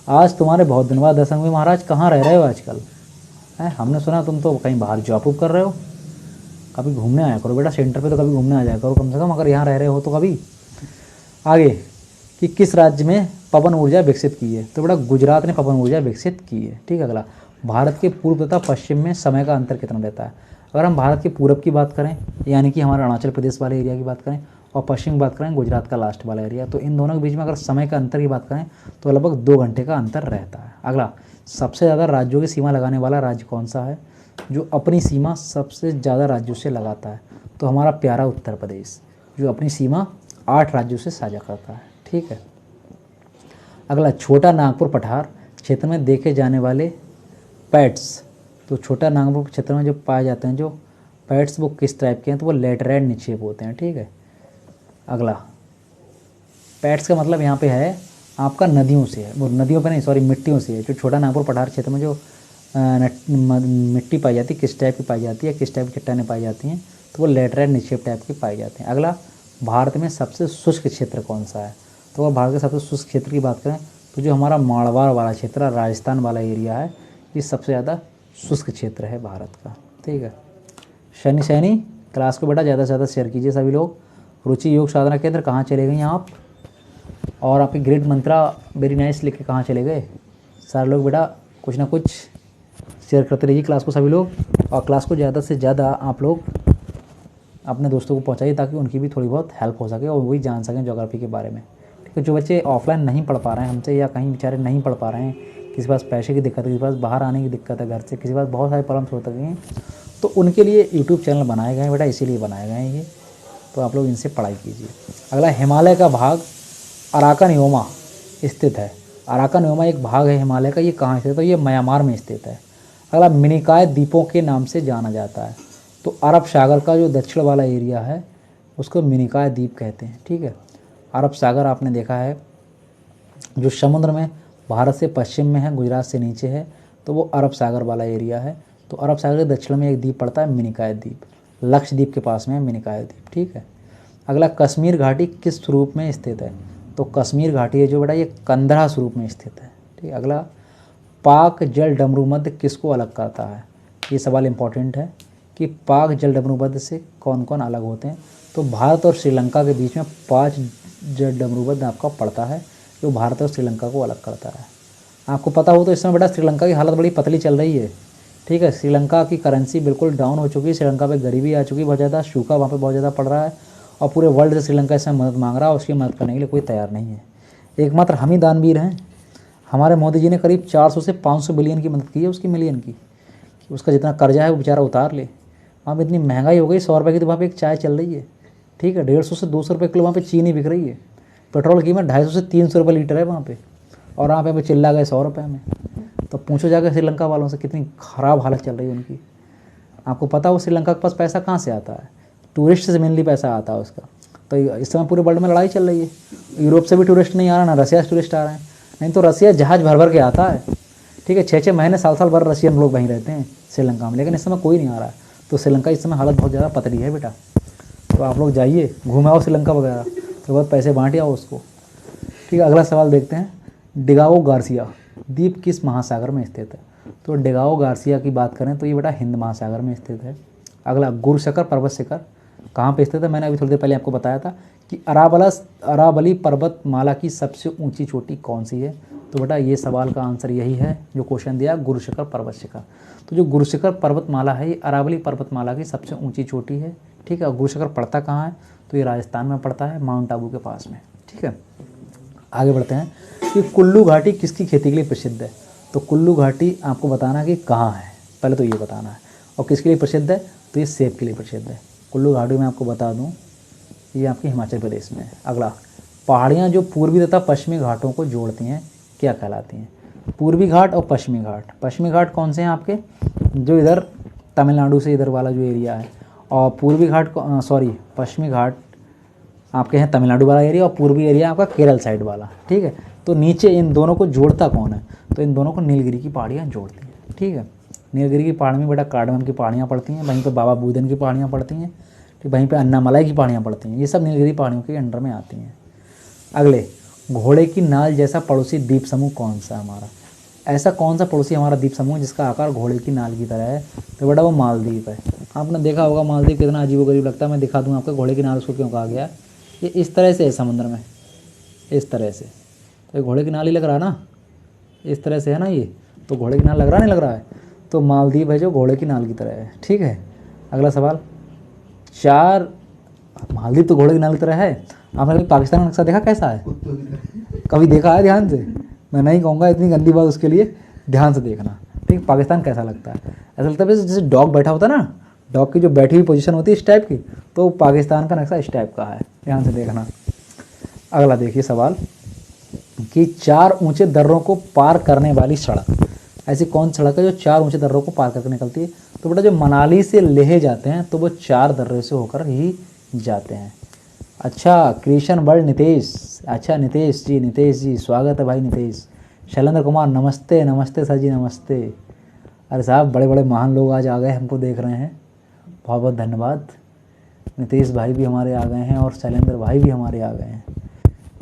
आज तुम्हारे बहुत दिन बाद दर्शन हुए। महाराज कहाँ रह रहे हो आजकल, हैं? हमने सुना तुम तो कहीं बाहर जॉब वॉब कर रहे हो, कभी घूमने आया करो बेटा, सेंटर पे तो कभी घूमने आ जाया करो कम से कम, अगर यहाँ रह रहे हो तो कभी। आगे कि किस राज्य में पवन ऊर्जा विकसित की है, तो बेटा गुजरात ने पवन ऊर्जा विकसित की है। ठीक है, अगला, भारत के पूर्व तथा पश्चिम में समय का अंतर कितना रहता है। अगर हम भारत के पूरब की बात करें, यानी कि हमारा अरुणाचल प्रदेश वाले एरिया की बात करें, और पश्चिम की बात करें गुजरात का लास्ट वाला एरिया, तो इन दोनों के बीच में अगर समय का अंतर की बात करें तो लगभग 2 घंटे का अंतर रहता है। अगला, सबसे ज़्यादा राज्यों की सीमा लगाने वाला राज्य कौन सा है, जो अपनी सीमा सबसे ज़्यादा राज्यों से लगाता है, तो हमारा प्यारा उत्तर प्रदेश, जो अपनी सीमा 8 राज्यों से साझा करता है। ठीक है, अगला, छोटा नागपुर पठार क्षेत्र में देखे जाने वाले पैट्स, तो छोटा नागपुर क्षेत्र में जो पाए जाते हैं जो पैट्स वो किस टाइप के हैं, तो वो लेटराइट निक्षेप होते हैं। ठीक है, अगला, पैट्स का मतलब यहाँ पे है आपका नदियों से है, वो नदियों पे नहीं सॉरी मिट्टियों से है। जो छोटा नागपुर पठार क्षेत्र में जो मिट्टी पाई जाती है, किस टाइप की पाई जाती है, किस टाइप की चट्टानें पाई जाती हैं, तो वो लेटराइट निक्षेप टाइप की पाई जाती हैं। अगला, भारत में सबसे शुष्क क्षेत्र कौन सा है, तो अगर भारत के सबसे शुष्क क्षेत्र की बात करें तो जो हमारा माड़वाड़ वाला क्षेत्र है, राजस्थान वाला एरिया है, ये सबसे ज़्यादा शुष्क क्षेत्र है भारत का। ठीक है, शनि सैनी क्लास को बेटा ज़्यादा से ज़्यादा शेयर कीजिए सभी लोग। रुचि योग साधना केंद्र कहाँ चले गए आप, और आपके ग्रेड मंत्रा वेरी नाइस लिख के कहाँ चले गए सारे लोग बेटा, कुछ ना कुछ शेयर करते रहिए क्लास को सभी लोग, और क्लास को ज़्यादा से ज़्यादा आप लोग अपने दोस्तों को पहुंचाइए ताकि उनकी भी थोड़ी बहुत हेल्प हो सके और वो भी जान सकें ज्योग्राफी के बारे में। ठीक है, जो बच्चे ऑफलाइन नहीं पढ़ पा रहे हैं हमसे, या कहीं बेचारे नहीं पढ़ पा रहे हैं, किसी के पास पैसे की दिक्कत है, किसी के पास बाहर आने की दिक्कत है घर से, किसी के पास बहुत सारे प्रॉब्लम्स हो सकते हैं, तो उनके लिए यूट्यूब चैनल बनाए गए हैं बेटा, इसीलिए बनाए गए हैं ये। तो आप लोग इनसे पढ़ाई कीजिए। अगला, हिमालय का भाग अराकानयोमा स्थित है। अराकानयोमा एक भाग है हिमालय का, ये कहाँ स्थित है? तो ये म्यांमार में स्थित है। अगला, मिनिकॉय द्वीपों के नाम से जाना जाता है। तो अरब सागर का जो दक्षिण वाला एरिया है उसको मिनिकॉय द्वीप कहते हैं। ठीक है, अरब सागर आपने देखा है जो समुद्र में भारत से पश्चिम में है, गुजरात से नीचे है, तो वो अरब सागर वाला एरिया है। तो अरब सागर के दक्षिण में एक द्वीप पड़ता है मिनिकॉय द्वीप, लक्षद्वीप के पास में है मिनिकॉय द्वीप। ठीक है, अगला, कश्मीर घाटी किस स्वरूप में स्थित है? तो कश्मीर घाटी है जो बेटा ये कंदहा स्वरूप में स्थित है। ठीक है, अगला, पाक जल डमरू मध्य किसको अलग करता है? ये सवाल इंपॉर्टेंट है कि पाक जल डमरू मध्य से कौन कौन अलग होते हैं। तो भारत और श्रीलंका के बीच में 5 जल डमरू मध्य आपका पड़ता है जो भारत और श्रीलंका को अलग करता है। आपको पता हो तो इस समय बेटा श्रीलंका की हालत बड़ी पतली चल रही है। ठीक है, श्रीलंका की करेंसी बिल्कुल डाउन हो चुकी है, श्रीलंका पे गरीबी आ चुकी है बहुत ज़्यादा, सूखा वहाँ पे बहुत ज़्यादा पड़ रहा है, और पूरे वर्ल्ड से श्रीलंका इसमें मदद मांग रहा है, और उसकी मदद करने के लिए कोई तैयार नहीं है। एकमात्र हम ही दानवीर हैं। हमारे मोदी जी ने करीब 400 से 500 बिलियन की मदद की है उसकी, मिलियन की, कि उसका जितना कर्जा है वो बेचारा उतार ले। वहाँ पर इतनी महंगाई हो गई, 100 रुपये की तो वहाँ पर एक चाय चल रही है। ठीक है, 150 से 200 रुपये किलो वहाँ पे चीनी बिक रही है। पेट्रोल की कीमत 250 से 300 रुपये लीटर है वहाँ पे, और वहाँ पे चिल्ला गए 100 रुपये में। तो पूछो जाकर श्रीलंका वालों से कितनी ख़राब हालत चल रही है उनकी। आपको पता हो श्रीलंका के पास पैसा कहाँ से आता है? टूरिस्ट से मेनली पैसा आता है उसका। तो इस समय पूरे वर्ल्ड में लड़ाई चल रही है, यूरोप से भी टूरिस्ट नहीं आ रहा, ना रसिया से टूरिस्ट आ रहे हैं। नहीं तो रसिया जहाज़ भर भर के आता है। ठीक है, 6-6 महीने साल साल भर रशियन लोग वहीं रहते हैं श्रीलंका में, लेकिन इस समय कोई नहीं आ रहा है। तो श्रीलंका इस समय हालत बहुत ज़्यादा पतली है बेटा। तो आप लोग जाइए, घूमाओ श्रीलंका वगैरह, तो बहुत पैसे बांट आओ उसको। ठीक है, अगला सवाल देखते हैं। डिगाओ गार्सिया द्वीप किस महासागर में स्थित है? तो डिगाओ गार्सिया की बात करें तो ये बेटा हिंद महासागर में स्थित है। अगला, गुरशकर पर्वत शिखर कहाँ पे स्थित है? मैंने अभी थोड़ी देर पहले आपको बताया था कि अरावली पर्वतमाला की सबसे ऊंची चोटी कौन सी है? तो बेटा ये सवाल का आंसर यही है जो क्वेश्चन दिया, गुरशकर पर्वत शिखर। तो जो गुरशकर पर्वतमाला है ये अरावली पर्वतमाला की सबसे ऊँची चोटी है। ठीक है, गुरशकर पड़ता कहाँ है? तो ये राजस्थान में पड़ता है, माउंट आबू के पास में। ठीक है, आगे बढ़ते हैं कि कुल्लू घाटी किसकी खेती के लिए प्रसिद्ध है? तो कुल्लू घाटी आपको बताना कि कहाँ है, पहले तो ये बताना है। और किसके लिए प्रसिद्ध है? तो ये सेब के लिए प्रसिद्ध है। कुल्लू घाटी में आपको बता दूँ ये आपके हिमाचल प्रदेश में है। अगला, पहाड़ियाँ जो पूर्वी तथा पश्चिमी घाटों को जोड़ती हैं क्या कहलाती हैं? पूर्वी घाट और पश्चिमी घाट। पश्चिमी घाट कौन से हैं आपके? जो इधर तमिलनाडु से इधर वाला जो एरिया है, और पूर्वी घाट पश्चिमी घाट आपके हैं तमिलनाडु वाला एरिया, और पूर्वी एरिया आपका केरल साइड वाला। ठीक है, तो नीचे इन दोनों को जोड़ता कौन है? तो इन दोनों को नीलगिरी की पहाड़ियाँ जोड़ती हैं। ठीक है, नीलगिरी की पहाड़ में बेटा कार्डमम की पहाड़ियाँ पड़ती हैं, वहीं पर बाबा बूदन की पहाड़ियाँ पड़ती हैं, फिर वहीं पे अन्नामलाई की पहाड़ियाँ पड़ती हैं। ये सब नीलगिरी पहाड़ियों के अंडर में आती हैं। अगले, घोड़े की नाल जैसा पड़ोसी द्वीप समूह कौन सा हमारा? ऐसा कौन सा पड़ोसी हमारा द्वीप समूह जिसका आकार घोड़े की नाल की तरह है? तो बेटा वो मालदीव है। आपने देखा होगा मालदीव कितना अजीबोगरीब लगता है। मैं दिखा दूँ आपको घोड़े की नाल उसको क्यों कहा गया। ये इस तरह से है समुद्र में, इस तरह से, तो ये घोड़े की नाल ही लग रहा है ना, इस तरह से है ना ये, तो घोड़े की नाल लग रहा नहीं लग रहा है? तो मालदीव है जो घोड़े की नाल की तरह है। ठीक है, अगला सवाल, मालदीव तो घोड़े की नाल की तरह है। आपने कभी पाकिस्तान का नक्शा देखा कैसा है? कभी देखा है? ध्यान से, मैं नहीं कहूँगा इतनी गंदी बात उसके लिए, ध्यान से देखना। ठीक, पाकिस्तान कैसा लगता है? ऐसा लगता है जैसे डॉग बैठा होता है ना, डॉग की जो बैठी हुई पोजीशन होती है इस टाइप की, तो पाकिस्तान का नक्शा इस टाइप का है, ध्यान से देखना। अगला देखिए सवाल कि 4 ऊंचे दर्रों को पार करने वाली सड़क, ऐसी कौन सड़क है जो 4 ऊंचे दर्रों को पार करके निकलती है? तो बेटा जो मनाली से लेह जाते हैं तो वो 4 दर्रे से होकर ही जाते हैं। अच्छा, क्रिएशन वर्ल्ड नितेश, अच्छा नितेश जी स्वागत है भाई नितेश। शैलेंद्र कुमार नमस्ते, नमस्ते सर जी नमस्ते। अरे साहब बड़े बड़े महान लोग आज आ गए, हमको देख रहे हैं, बहुत बहुत धन्यवाद। नितेश भाई भी हमारे आ गए हैं और शैलेंद्र भाई भी हमारे आ गए हैं,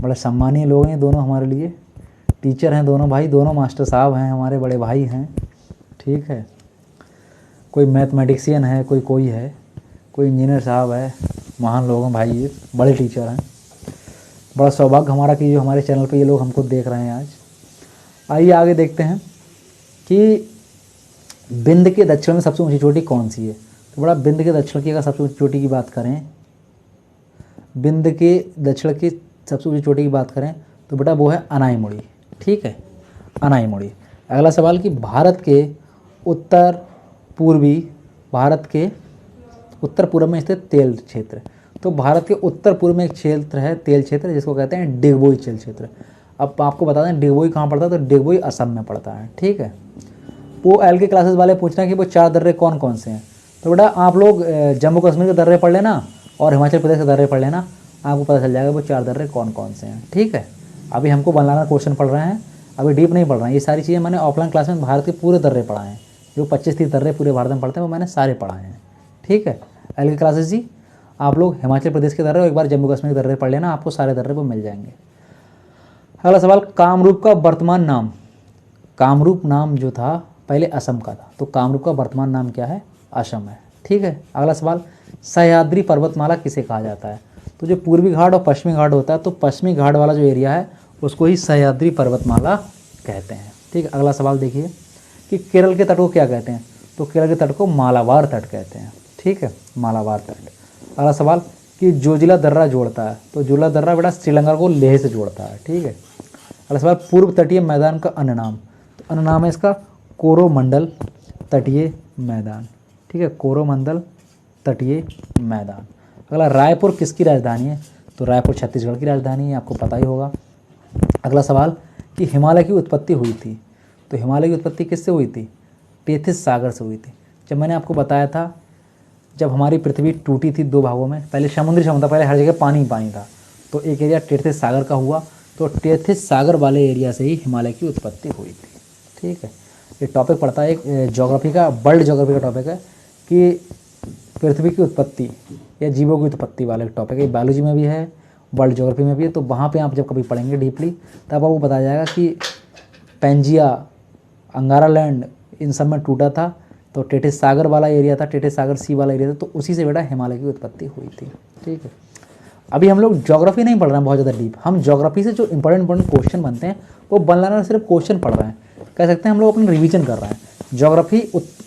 बड़े सम्मानीय लोग हैं दोनों हमारे लिए, टीचर हैं दोनों भाई, दोनों मास्टर साहब हैं, हमारे बड़े भाई हैं। ठीक है, कोई मैथमेटिशियन है, कोई है, कोई इंजीनियर साहब है, महान लोग हैं भाई, ये बड़े टीचर हैं। बड़ा सौभाग्य हमारा कि जो हमारे चैनल पे ये लोग हमको देख रहे हैं आज। आइए आगे देखते हैं कि विंध्य के दक्षिण में सबसे ऊंची चोटी कौन सी है? तो बड़ा विंध्य के दक्षिण की अगर सबसे ऊंची चोटी की बात करें, विंध्य के दक्षिण की सबसे ऊंची चोटी की बात करें तो बेटा वो है अनाईमुड़ी। ठीक है, अनाईमुड़ी। अगला सवाल कि भारत के उत्तर पूर्व में स्थित तेल क्षेत्र। तो भारत के उत्तर पूर्व में एक क्षेत्र है तेल क्षेत्र, जिसको कहते हैं डिगबोई तेल क्षेत्र। अब आपको बता दें डिगबोई कहाँ पड़ता है, तो डिगबोई असम में पड़ता है। ठीक है, वो एल के क्लासेस वाले पूछना है कि वो 4 दर्रे कौन कौन से हैं। तो बेटा आप लोग जम्मू कश्मीर के दर्रे पढ़ लेना और हिमाचल प्रदेश के दर्रे पढ़ लेना, आपको पता चल जाएगा वो 4 दर्रे कौन कौन से हैं। ठीक है, अभी हमको बनाना क्वेश्चन पढ़ रहे हैं, अभी डीप नहीं पढ़ रहे हैं। ये सारी चीज़ें मैंने ऑफलाइन क्लास में भारत के पूरे दर्रे पढ़ाए हैं, जो 25-30 दर्रे पूरे भारत में पढ़ते हैं वो मैंने सारे पढ़ाए हैं। ठीक है, एल के क्लासेस जी, आप लोग हिमाचल प्रदेश के दर्रे और एक बार जम्मू कश्मीर के दर्रे पढ़ लेना, आपको सारे दर्रे वो मिल जाएंगे। अगला सवाल, कामरूप का वर्तमान नाम। कामरूप नाम जो था पहले असम का था, तो कामरूप का वर्तमान नाम क्या है? असम है। ठीक है, अगला सवाल, सह्याद्री पर्वतमाला किसे कहा जाता है? तो जो पूर्वी घाट और पश्चिमी घाट होता है, तो पश्चिमी घाट वाला जो एरिया है उसको ही सह्याद्री पर्वतमाला कहते हैं। ठीक है, अगला सवाल देखिए कि केरल के तट को क्या कहते हैं? तो केरल के तट को मालाबार तट कहते हैं। ठीक है, मालाबार तट। अगला सवाल कि जोजिला दर्रा जोड़ता है, तो जोजिला दर्रा बेटा श्रीलंका को लेह से जोड़ता है। ठीक है, अगला सवाल, पूर्व तटीय मैदान का अन्य नाम। तो अन्य नाम है इसका कोरोमंडल तटीय मैदान। ठीक है, कोरोमंडल तटीय मैदान। अगला, रायपुर किसकी राजधानी है? तो रायपुर छत्तीसगढ़ की राजधानी है, आपको पता ही होगा। अगला सवाल कि हिमालय की उत्पत्ति हुई थी, तो हिमालय की उत्पत्ति किससे हुई थी? टेथिस सागर से हुई थी। जब मैंने आपको बताया था जब हमारी पृथ्वी टूटी थी 2 भागों में, पहले समुद्री समुद्र, पहले हर जगह पानी ही पानी था, तो एक एरिया टेथिस सागर का हुआ, तो टेथिस सागर वाले एरिया से ही हिमालय की उत्पत्ति हुई थी। ठीक है, ये टॉपिक पढ़ता है एक ज्योग्राफी का, वर्ल्ड ज्योग्राफी का टॉपिक है कि पृथ्वी की उत्पत्ति या जीवों की उत्पत्ति वाला एक टॉपिक है। बायोलॉजी में भी है, वर्ल्ड ज्योग्राफी में भी है, तो वहाँ पे आप जब कभी पढ़ेंगे डीपली तब आपको बताया जाएगा कि पेंजिया, अंगारा लैंड, इन सब में टूटा था, तो टेथिस सागर वाला एरिया था, टेथिस सागर सी वाला एरिया था, तो उसी से बेटा हिमालय की उत्पत्ति हुई थी। ठीक है, अभी हम लोग ज्योग्राफी नहीं पढ़ रहे हैं बहुत ज़्यादा डीप, हम ज्योग्राफी से जो इंपॉर्टेंट क्वेश्चन बनते हैं वो बनाना, सिर्फ क्वेश्चन पढ़ रहे हैं, कह सकते हैं हम लोग अपनी रिवीजन कर रहे हैं। ज्योग्राफी,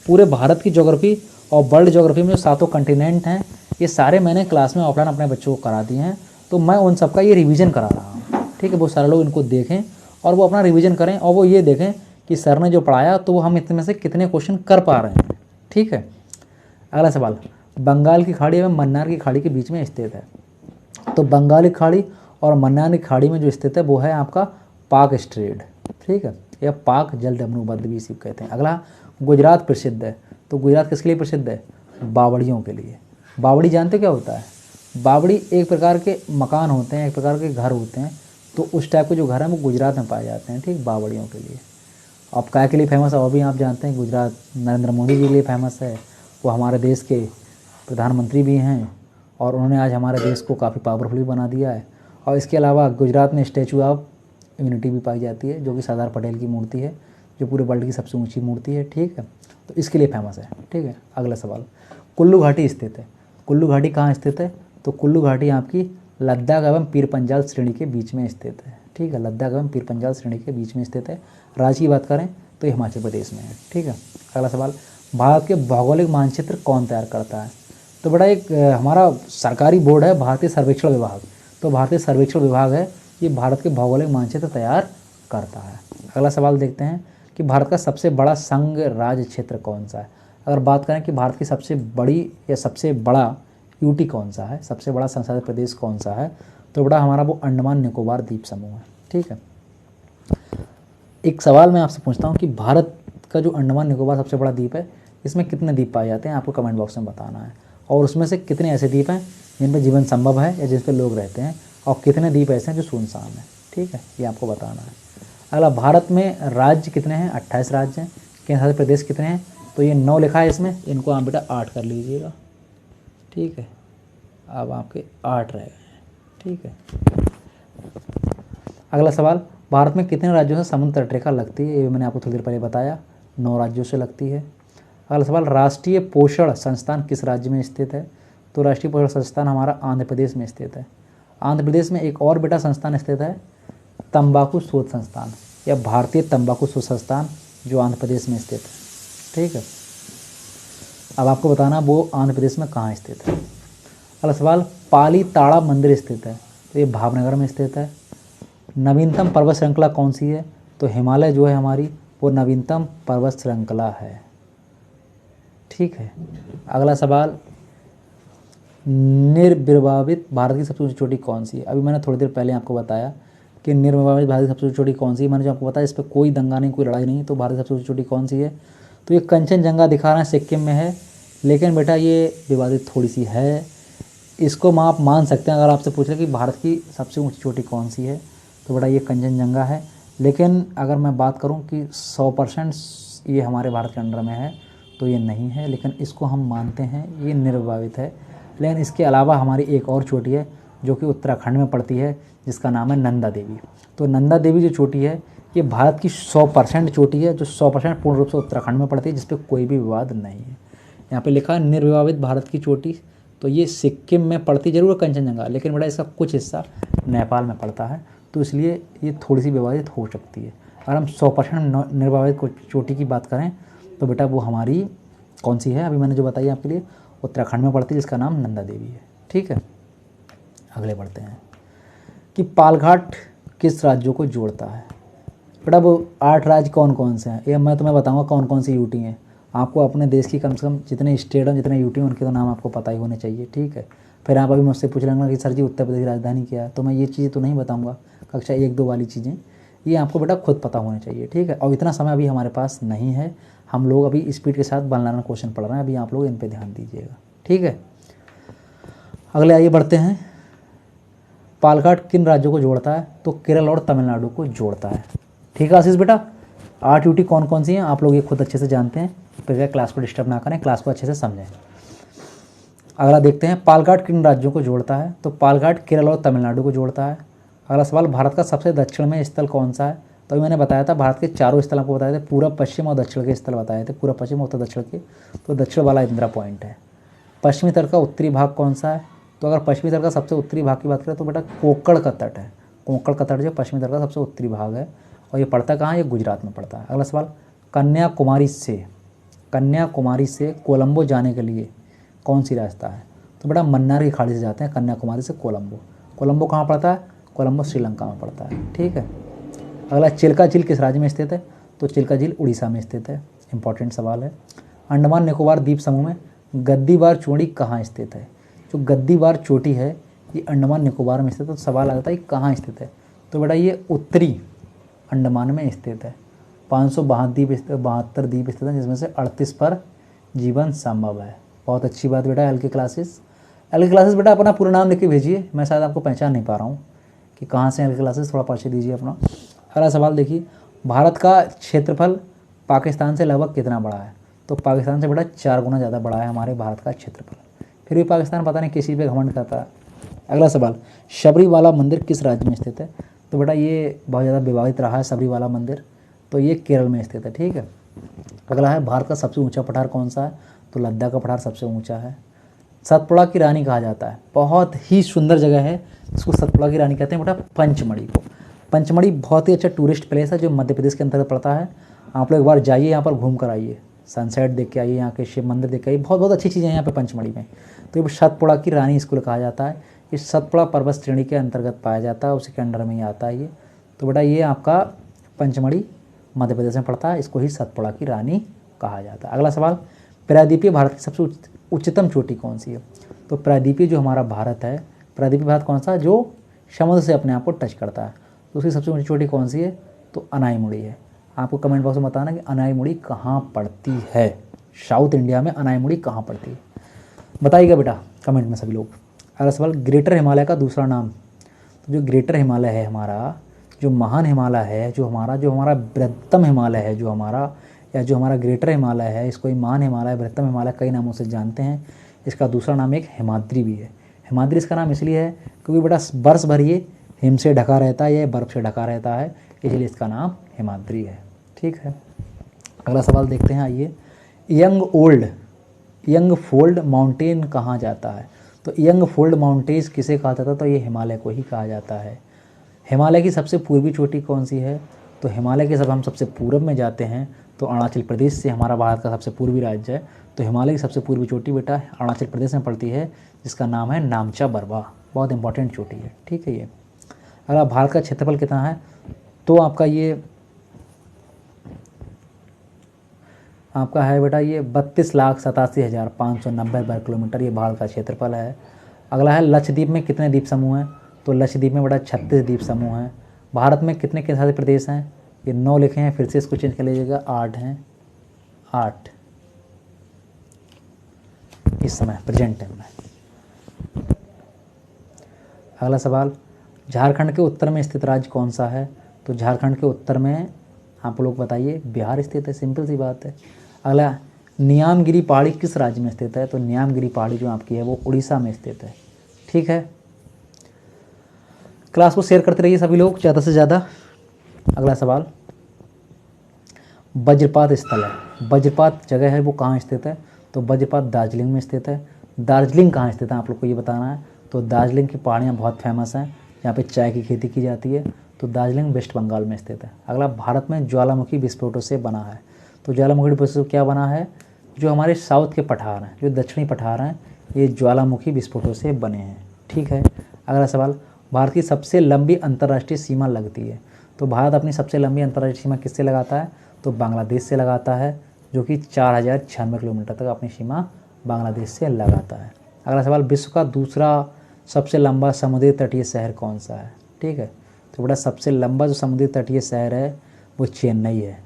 पूरे भारत की ज्योग्राफी और वर्ल्ड ज्योग्राफी में जो 7 कंटिनेंट हैं, ये सारे मैंने क्लास में ऑफलाइन अपने बच्चों को करा दिए हैं, तो मैं उन सबका ये रिवीजन करा रहा हूँ। ठीक है, वो सारे लोग इनको देखें और वो अपना रिवीजन करें, और वो ये देखें कि सर ने जो पढ़ाया तो वो हम इतने से कितने क्वेश्चन कर पा रहे हैं। ठीक है, अगला सवाल, बंगाल की खाड़ी एवं मन्नार की खाड़ी के बीच में स्थित है। तो बंगाल की खाड़ी और मन्नार की खाड़ी में जो स्थित है वो है आपका पाक स्ट्रेट। ठीक है, या पाक जलडमरूबंद भी इसी को कहते हैं। अगला, गुजरात प्रसिद्ध है, तो गुजरात किसके लिए प्रसिद्ध है? बावड़ियों के लिए। बावड़ी जानते हो क्या होता है? बावड़ी एक प्रकार के मकान होते हैं, एक प्रकार के घर होते हैं, तो उस टाइप के जो घर हैं वो गुजरात में पाए जाते हैं। ठीक, बावड़ियों के लिए। अब काय के लिए फेमस है, और भी आप जानते हैं, गुजरात नरेंद्र मोदी जी के लिए फेमस है, वो हमारे देश के प्रधानमंत्री भी हैं और उन्होंने आज हमारे देश को काफ़ी पावरफुल भी बना दिया है। और इसके अलावा गुजरात में स्टैचू ऑफ यूनिटी भी पाई जाती है, जो कि सरदार पटेल की मूर्ति है, जो पूरे वर्ल्ड की सबसे ऊंची मूर्ति है। ठीक है, तो इसके लिए फेमस है। ठीक है, अगला सवाल, कुल्लू घाटी स्थित है। कुल्लू घाटी कहाँ स्थित है? तो कुल्लू घाटी आपकी लद्दाख एवं पीर पंजाल श्रेणी के बीच में स्थित है। ठीक है, लद्दाख एवं पीर पंजाल श्रेणी के बीच में स्थित है। राज्य की बात करें तो हिमाचल प्रदेश में है। ठीक है, अगला सवाल, भारत के भौगोलिक मानचित्र कौन तैयार करता है? तो बड़ा एक हमारा सरकारी बोर्ड है भारतीय सर्वेक्षण विभाग, तो भारतीय सर्वेक्षण विभाग है, ये भारत के भौगोलिक मानचित्र तैयार करता है। अगला सवाल देखते हैं कि भारत का सबसे बड़ा संघ राज्य क्षेत्र कौन सा है? अगर बात करें कि भारत की सबसे बड़ी या सबसे बड़ा यूटी कौन सा है, सबसे बड़ा संसदीय प्रदेश कौन सा है, तो बड़ा हमारा वो अंडमान निकोबार द्वीप समूह है। ठीक है, एक सवाल मैं आपसे पूछता हूँ कि भारत का जो अंडमान निकोबार सबसे बड़ा द्वीप है, इसमें कितने द्वीप पाए जाते हैं? आपको कमेंट बॉक्स में बताना है, और उसमें से कितने ऐसे द्वीप हैं जिन पर जीवन संभव है या जिस पर लोग रहते हैं, और कितने द्वीप ऐसे हैं जो सुनसान हैं। ठीक है, ये आपको बताना है। अगला, भारत में राज्य कितने हैं? 28 राज्य हैं। केंद्र शासित प्रदेश कितने हैं? तो ये 9 लिखा है इसमें, इनको आप बेटा 8 कर लीजिएगा। ठीक है, अब आपके 8 रह गए हैं। ठीक है, अगला सवाल, भारत में कितने राज्यों से समुद्र तटरेखा लगती है? ये मैंने आपको थोड़ी देर पहले बताया, 9 राज्यों से लगती है। अगला सवाल, राष्ट्रीय पोषण संस्थान किस राज्य में स्थित है? तो राष्ट्रीय पोषण संस्थान हमारा आंध्र प्रदेश में स्थित है। आंध्र प्रदेश में एक और बेटा संस्थान स्थित है, तंबाकू शोध संस्थान या भारतीय तंबाकू शोध संस्थान, जो आंध्र प्रदेश में स्थित है। ठीक है, अब आपको बताना वो आंध्र प्रदेश में कहाँ स्थित है। अगला सवाल, पाली ताड़ा मंदिर स्थित है, तो ये भावनगर में स्थित है। नवीनतम पर्वत श्रृंखला कौन सी है, तो हिमालय जो है हमारी वो नवीनतम पर्वत श्रृंखला है। ठीक है। अगला सवाल, निर्विवादित भारत की सबसे ऊंची चोटी कौन सी है। अभी मैंने थोड़ी देर पहले आपको बताया कि निर्विवादित भारत की सबसे ऊंची चोटी कौन सी है। मैंने जो आपको बताया इस पर कोई दंगा नहीं, कोई लड़ाई नहीं, तो भारत की सबसे ऊंची चोटी कौन सी है, तो ये कंचनजंगा दिखा रहे हैं, सिक्किम में है। लेकिन बेटा ये विवादित थोड़ी सी है, इसको आप मान सकते हैं। अगर आपसे पूछ रहे कि भारत की सबसे ऊंची चोटी कौन सी है, तो बेटा ये कंचनजंगा है। लेकिन अगर मैं बात करूं कि 100% ये हमारे भारत के अंडर में है, तो ये नहीं है, लेकिन इसको हम मानते हैं ये निर्विवादित है। लेकिन इसके अलावा हमारी एक और चोटी है जो कि उत्तराखंड में पड़ती है, जिसका नाम है नंदा देवी। तो नंदा देवी जो चोटी है ये भारत की 100% चोटी है, जो 100% पूर्ण रूप से उत्तराखंड में पड़ती है, जिस पर कोई भी विवाद नहीं है। यहाँ पे लिखा है निर्विवादित भारत की चोटी, तो ये सिक्किम में पड़ती जरूर है कंचनजंगा, लेकिन बेटा इसका कुछ हिस्सा नेपाल में पड़ता है, तो इसलिए ये थोड़ी सी विवादित हो सकती है। अगर हम 100% निर्विवादित चोटी की बात करें तो बेटा वो हमारी कौन सी है, अभी मैंने जो बताई आपके लिए, उत्तराखंड में पड़ती है, जिसका नाम नंदा देवी है। ठीक है। अगले बढ़ते हैं कि पालघाट किस राज्यों को जोड़ता है। बेटा वो 8 राज्य कौन कौन से हैं, ये मैं तुम्हें बताऊंगा कौन कौन सी यूटी हैं। आपको अपने देश की कम से कम जितने स्टेट हैं, जितने यूटी हैं, उनके तो नाम आपको पता ही होने चाहिए। ठीक है। फिर आप अभी मुझसे पूछ लेंगे कि सर जी उत्तर प्रदेश की राजधानी क्या है, तो मैं ये चीज़ें तो नहीं बताऊँगा, कक्षा 1-2 वाली चीज़ें, ये आपको बेटा खुद पता होने चाहिए। ठीक है। और इतना समय अभी हमारे पास नहीं है, हम लोग अभी स्पीड के साथ बनाना क्वेश्चन पढ़ रहे हैं, अभी आप लोग इन पर ध्यान दीजिएगा। ठीक है। अगले आइए बढ़ते हैं, पालघाट किन राज्यों को जोड़ता है, तो केरल और तमिलनाडु को जोड़ता है। ठीक है आशीष बेटा, 8 यूटी कौन कौन सी हैं आप लोग ये खुद अच्छे से जानते हैं, फिर क्लास को डिस्टर्ब ना करें, क्लास को अच्छे से समझें। अगला देखते हैं, पालघाट किन राज्यों को जोड़ता है, तो पालघाट केरल और तमिलनाडु को जोड़ता है। अगला सवाल, भारत का सबसे दक्षिण में स्थल कौन सा है, तो अभी मैंने बताया था भारत के 4 स्थल आपको बताए थे, पूर्व पश्चिम और दक्षिण के स्थल बताए थे, पूर्व पश्चिम उत्तर दक्षिण के, तो दक्षिण वाला इंदिरा पॉइंट है। पश्चिमी तट का उत्तरी भाग कौन सा है, तो अगर पश्चिमी तट का सबसे उत्तरी भाग की बात करें तो बेटा कोंकण का तट है। कोंकण का तट जो पश्चिमी तट का सबसे उत्तरी भाग है, और ये पड़ता कहाँ है, ये गुजरात में पड़ता है। अगला सवाल, कन्याकुमारी से कोलंबो जाने के लिए कौन सी रास्ता है, तो बेटा मन्नार की खाड़ी से जाते हैं कन्याकुमारी से कोलंबो। कोलंबो कहाँ पड़ता है, कोलंबो श्रीलंका में पड़ता है। ठीक है। अगला, चिल्का झील किस राज्य में स्थित है, तो चिल्का झील उड़ीसा में स्थित है। इंपॉर्टेंट सवाल है। अंडमान निकोबार द्वीप समूह में गद्दीबार चोटी कहाँ स्थित है, जो गद्दीबार चोटी है ये अंडमान निकोबार में स्थित है। तो सवाल आ जाता है कहाँ स्थित है, तो बेटा ये उत्तरी अंडमान में स्थित है। 572 द्वीप स्थित हैं, जिसमें से 38 पर जीवन संभव है। बहुत अच्छी बात बेटा। एल के क्लासेस बेटा अपना पूरा नाम लिख के भेजिए, मैं शायद आपको पहचान नहीं पा रहा हूँ कि कहाँ से एल के क्लासेस, थोड़ा परिचय दीजिए अपना। अगला सवाल देखिए, भारत का क्षेत्रफल पाकिस्तान से लगभग कितना बड़ा है, तो पाकिस्तान से बेटा 4 गुना ज़्यादा बड़ा है हमारे भारत का क्षेत्रफल। फिर भी पाकिस्तान पता नहीं किसी पे घमंड करता है। अगला सवाल, शबरीवाला मंदिर किस राज्य में स्थित है, तो बेटा ये बहुत ज़्यादा विवादित रहा है शबरीवाला मंदिर, तो ये केरल में स्थित है। ठीक है। अगला है, भारत का सबसे ऊंचा पठार कौन सा है, तो लद्दाख का पठार सबसे ऊंचा है। सतपुड़ा की रानी कहा जाता है, बहुत ही सुंदर जगह है जिसको सतपुड़ा की रानी कहते हैं बेटा, पंचमढ़ी को। पंचमढ़ी बहुत ही अच्छा टूरिस्ट प्लेस है जो मध्य प्रदेश के अंतर्गत पड़ता है। आप लोग एक बार जाइए, यहाँ पर घूम कर आइए, सनसेट देख के आइए, यहाँ के शिव मंदिर देख के आइए, बहुत बहुत अच्छी चीज़ें हैं यहाँ पे पंचमढ़ी में। तो ये सतपुड़ा की रानी इसको कहा जाता है। इस सतपुड़ा पर्वत श्रेणी के अंतर्गत पाया जाता है, उसी के अंडर में ही आता है ये। तो बेटा ये आपका पंचमढ़ी मध्य प्रदेश में पड़ता है, इसको ही सतपुड़ा की रानी कहा जाता है। अगला सवाल, प्रायद्वीपीय भारत की सबसे उच्चतम चोटी कौन सी है, तो प्रायद्वीपीय जो हमारा भारत है, प्रायद्वीपीय भारत कौन सा, जो समुद्र से अपने आप को टच करता है, तो उसकी सबसे ऊंची चोटी कौन सी है, तो अनाईमुड़ी है। आपको कमेंट बॉक्स में बताना कि अनाईमुड़ी कहाँ पड़ती है, साउथ इंडिया में अनाईमुड़ी कहाँ पड़ती है, बताइएगा बेटा कमेंट में सभी लोग। अगला सवाल, ग्रेटर हिमालय का दूसरा नाम, तो जो ग्रेटर हिमालय है हमारा, जो महान हिमालय है, जो हमारा बृहत्तम हिमालय है, जो हमारा ग्रेटर हिमालय है, इसको ही महान हिमालय, बृहत्तम हिमालय कई नामों से जानते हैं। इसका दूसरा नाम एक हिमाद्री भी है। हिमाद्री इसका नाम इसलिए है क्योंकि बेटा वर्ष भर ये हिम से ढका रहता है, ये बर्फ़ से ढका रहता है, इसलिए इसका नाम हिमाद्री है। ठीक है। अगला सवाल देखते हैं, आइए, यंग फोल्ड माउंटेन कहाँ जाता है, तो यंग फोल्ड माउंटेन्स किसे कहा जाता है, तो ये हिमालय को ही कहा जाता है। हिमालय की सबसे पूर्वी चोटी कौन सी है, तो हिमालय के सब हम सबसे पूर्व में जाते हैं तो अरुणाचल प्रदेश से हमारा भारत का सबसे पूर्वी राज्य है। तो हिमालय की सबसे पूर्वी चोटी बेटा अरुणाचल प्रदेश में पड़ती है, जिसका नाम है नामचा बरवा। बहुत इंपॉर्टेंट चोटी है, ठीक है। ये अगर भारत का क्षेत्रफल कितना है तो आपका है बेटा ये 32,87,590 वर्ग किलोमीटर ये भारत का क्षेत्रफल है। अगला है लक्षद्वीप में कितने द्वीप समूह हैं, तो लक्षद्वीप में बेटा 36 द्वीप समूह हैं। भारत में कितने केंद्र शासित प्रदेश हैं, ये 9 लिखे हैं, फिर से इसको चेंज कर लीजिएगा, 8 हैं, 8 इस समय प्रेजेंट टाइम में। अगला सवाल, झारखंड के उत्तर में स्थित राज्य कौन सा है, तो झारखंड के उत्तर में आप लोग बताइए बिहार स्थित है, सिंपल सी बात है। अगला, नियामगिरी पहाड़ी किस राज्य में स्थित है, तो नियामगिरी पहाड़ी जो आपकी है वो उड़ीसा में स्थित है, ठीक है। क्लास को शेयर करते रहिए सभी लोग ज़्यादा से ज़्यादा। अगला सवाल, वज्रपात स्थल है, वज्रपात जगह है वो कहाँ स्थित है, तो वज्रपात दार्जिलिंग में स्थित है। दार्जिलिंग कहाँ स्थित है आप लोग को ये बताना है, तो दार्जिलिंग की पहाड़ियाँ बहुत फेमस हैं, यहाँ पे चाय की खेती की जाती है, तो दार्जिलिंग वेस्ट बंगाल में स्थित है। अगला, भारत में ज्वालामुखी विस्फोटों से बना है, तो ज्वालामुखी विस्फोट से क्या बना है, जो हमारे साउथ के पठार हैं, जो दक्षिणी पठार हैं, ये ज्वालामुखी विस्फोटों से बने हैं, ठीक है। अगला सवाल, भारत की सबसे लंबी अंतर्राष्ट्रीय सीमा लगती है, तो भारत अपनी सबसे लंबी अंतर्राष्ट्रीय सीमा किससे लगाता है, तो बांग्लादेश से लगाता है, जो कि 4096 किलोमीटर तक अपनी सीमा बांग्लादेश से लगाता है। अगला सवाल, विश्व का दूसरा सबसे लंबा समुद्री तटीय शहर कौन सा है, ठीक है। तो बेटा सबसे लंबा जो समुद्री तटीय शहर है वो चेन्नई है।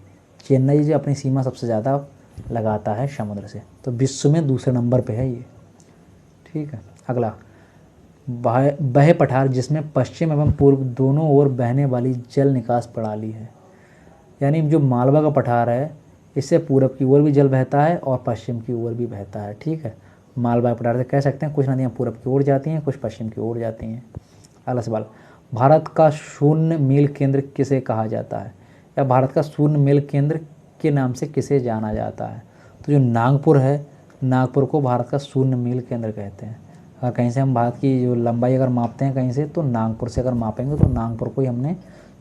चेन्नई जो अपनी सीमा सबसे ज़्यादा लगाता है समुद्र से, तो विश्व में दूसरे नंबर पे है ये, ठीक है। अगला, बहे पठार जिसमें पश्चिम एवं पूर्व दोनों ओर बहने वाली जल निकास प्रणाली है, यानी जो मालवा का पठार है इससे पूरब की ओर भी जल बहता है और पश्चिम की ओर भी बहता है, ठीक है। मालवा पठार से कह सकते हैं कुछ नदियाँ पूरब की ओर जाती हैं, कुछ पश्चिम की ओर जाती हैं। अगला सवाल, भारत का शून्य मील केंद्र किसे कहा जाता है, या भारत का शून्य मील केंद्र के नाम से किसे जाना जाता है, तो जो नागपुर है, नागपुर को भारत का शून्य मील केंद्र कहते हैं। अगर कहीं से हम भारत की जो लंबाई अगर मापते हैं कहीं से, तो नागपुर से अगर मापेंगे तो नागपुर को ही हमने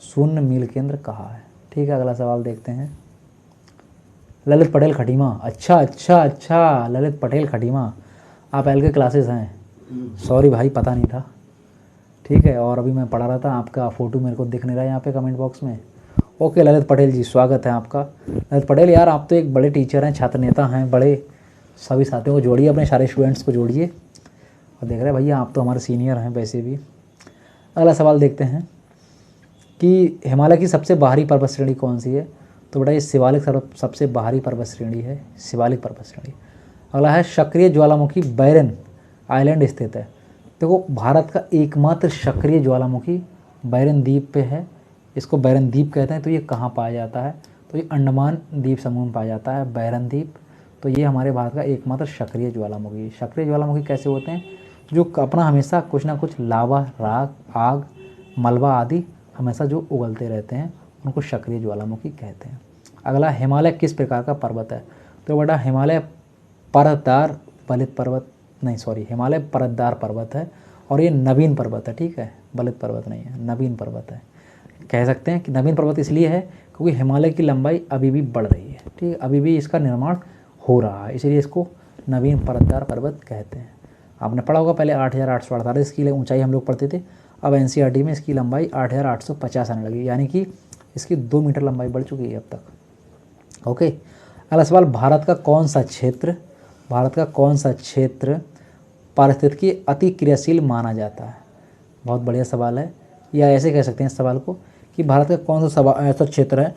शून्य मील केंद्र कहा है, ठीक है। अगला सवाल देखते हैं, ललित पटेल खटीमा, अच्छा ललित पटेल खटीमा, आप एल के क्लासेस हैं, सॉरी भाई पता नहीं था, ठीक है। और अभी मैं पढ़ा रहा था, आपका फ़ोटो मेरे को दिख नहीं रहा है यहाँ पे कमेंट बॉक्स में। ओके ललित पटेल जी, स्वागत है आपका। ललित पटेल यार आप तो एक बड़े टीचर हैं, छात्र नेता हैं, बड़े, सभी साथियों को जोड़िए, अपने सारे स्टूडेंट्स को जोड़िए। और देख रहे हैं भैया आप तो हमारे सीनियर हैं वैसे भी। अगला सवाल देखते हैं कि हिमालय की सबसे बाहरी पर्वत श्रेणी कौन सी है, तो बेटा ये शिवालिक सबसे बाहरी पर्वत श्रेणी है, शिवालिक पर्वत श्रेणी। अगला है, सक्रिय ज्वालामुखी बैरन आइलैंड स्थित है, देखो भारत का एकमात्र सक्रिय ज्वालामुखी बैरन द्वीप पे है, इसको बैरन द्वीप कहते हैं। तो ये कहाँ पाया जाता है, तो ये अंडमान द्वीप समूह में पाया जाता है, बैरन द्वीप। तो ये हमारे भारत का एकमात्र सक्रिय ज्वालामुखी। सक्रिय ज्वालामुखी कैसे होते हैं, जो अपना हमेशा कुछ ना कुछ लावा, राख, आग, मलबा आदि हमेशा जो उगलते रहते हैं उनको सक्रिय ज्वालामुखी कहते हैं। अगला, हिमालय किस प्रकार का पर्वत है, तो बेटा हिमालय परतदार बलित पर्वत नहीं, सॉरी हिमालय परतदार पर्वत है, और ये नवीन पर्वत है, ठीक है, बलित पर्वत नहीं है, नवीन पर्वत है। कह सकते हैं कि नवीन पर्वत इसलिए है क्योंकि हिमालय की लंबाई अभी भी बढ़ रही है, ठीक है, अभी भी इसका निर्माण हो रहा है, इसलिए इसको नवीन परतदार पर्वत कहते हैं। आपने पढ़ा होगा पहले 8,848 इसकी ऊंचाई हम लोग पढ़ते थे, अब एनसीईआरटी में इसकी लंबाई 8,850 आने लगी, यानी कि इसकी 2 मीटर लंबाई बढ़ चुकी है अब तक। ओके, अगला सवाल, भारत का कौन सा क्षेत्र पारिस्थितिकी अति क्रियाशील माना जाता है, बहुत बढ़िया सवाल है। या ऐसे कह सकते हैं इस सवाल को कि भारत का कौन सा ऐसा क्षेत्र है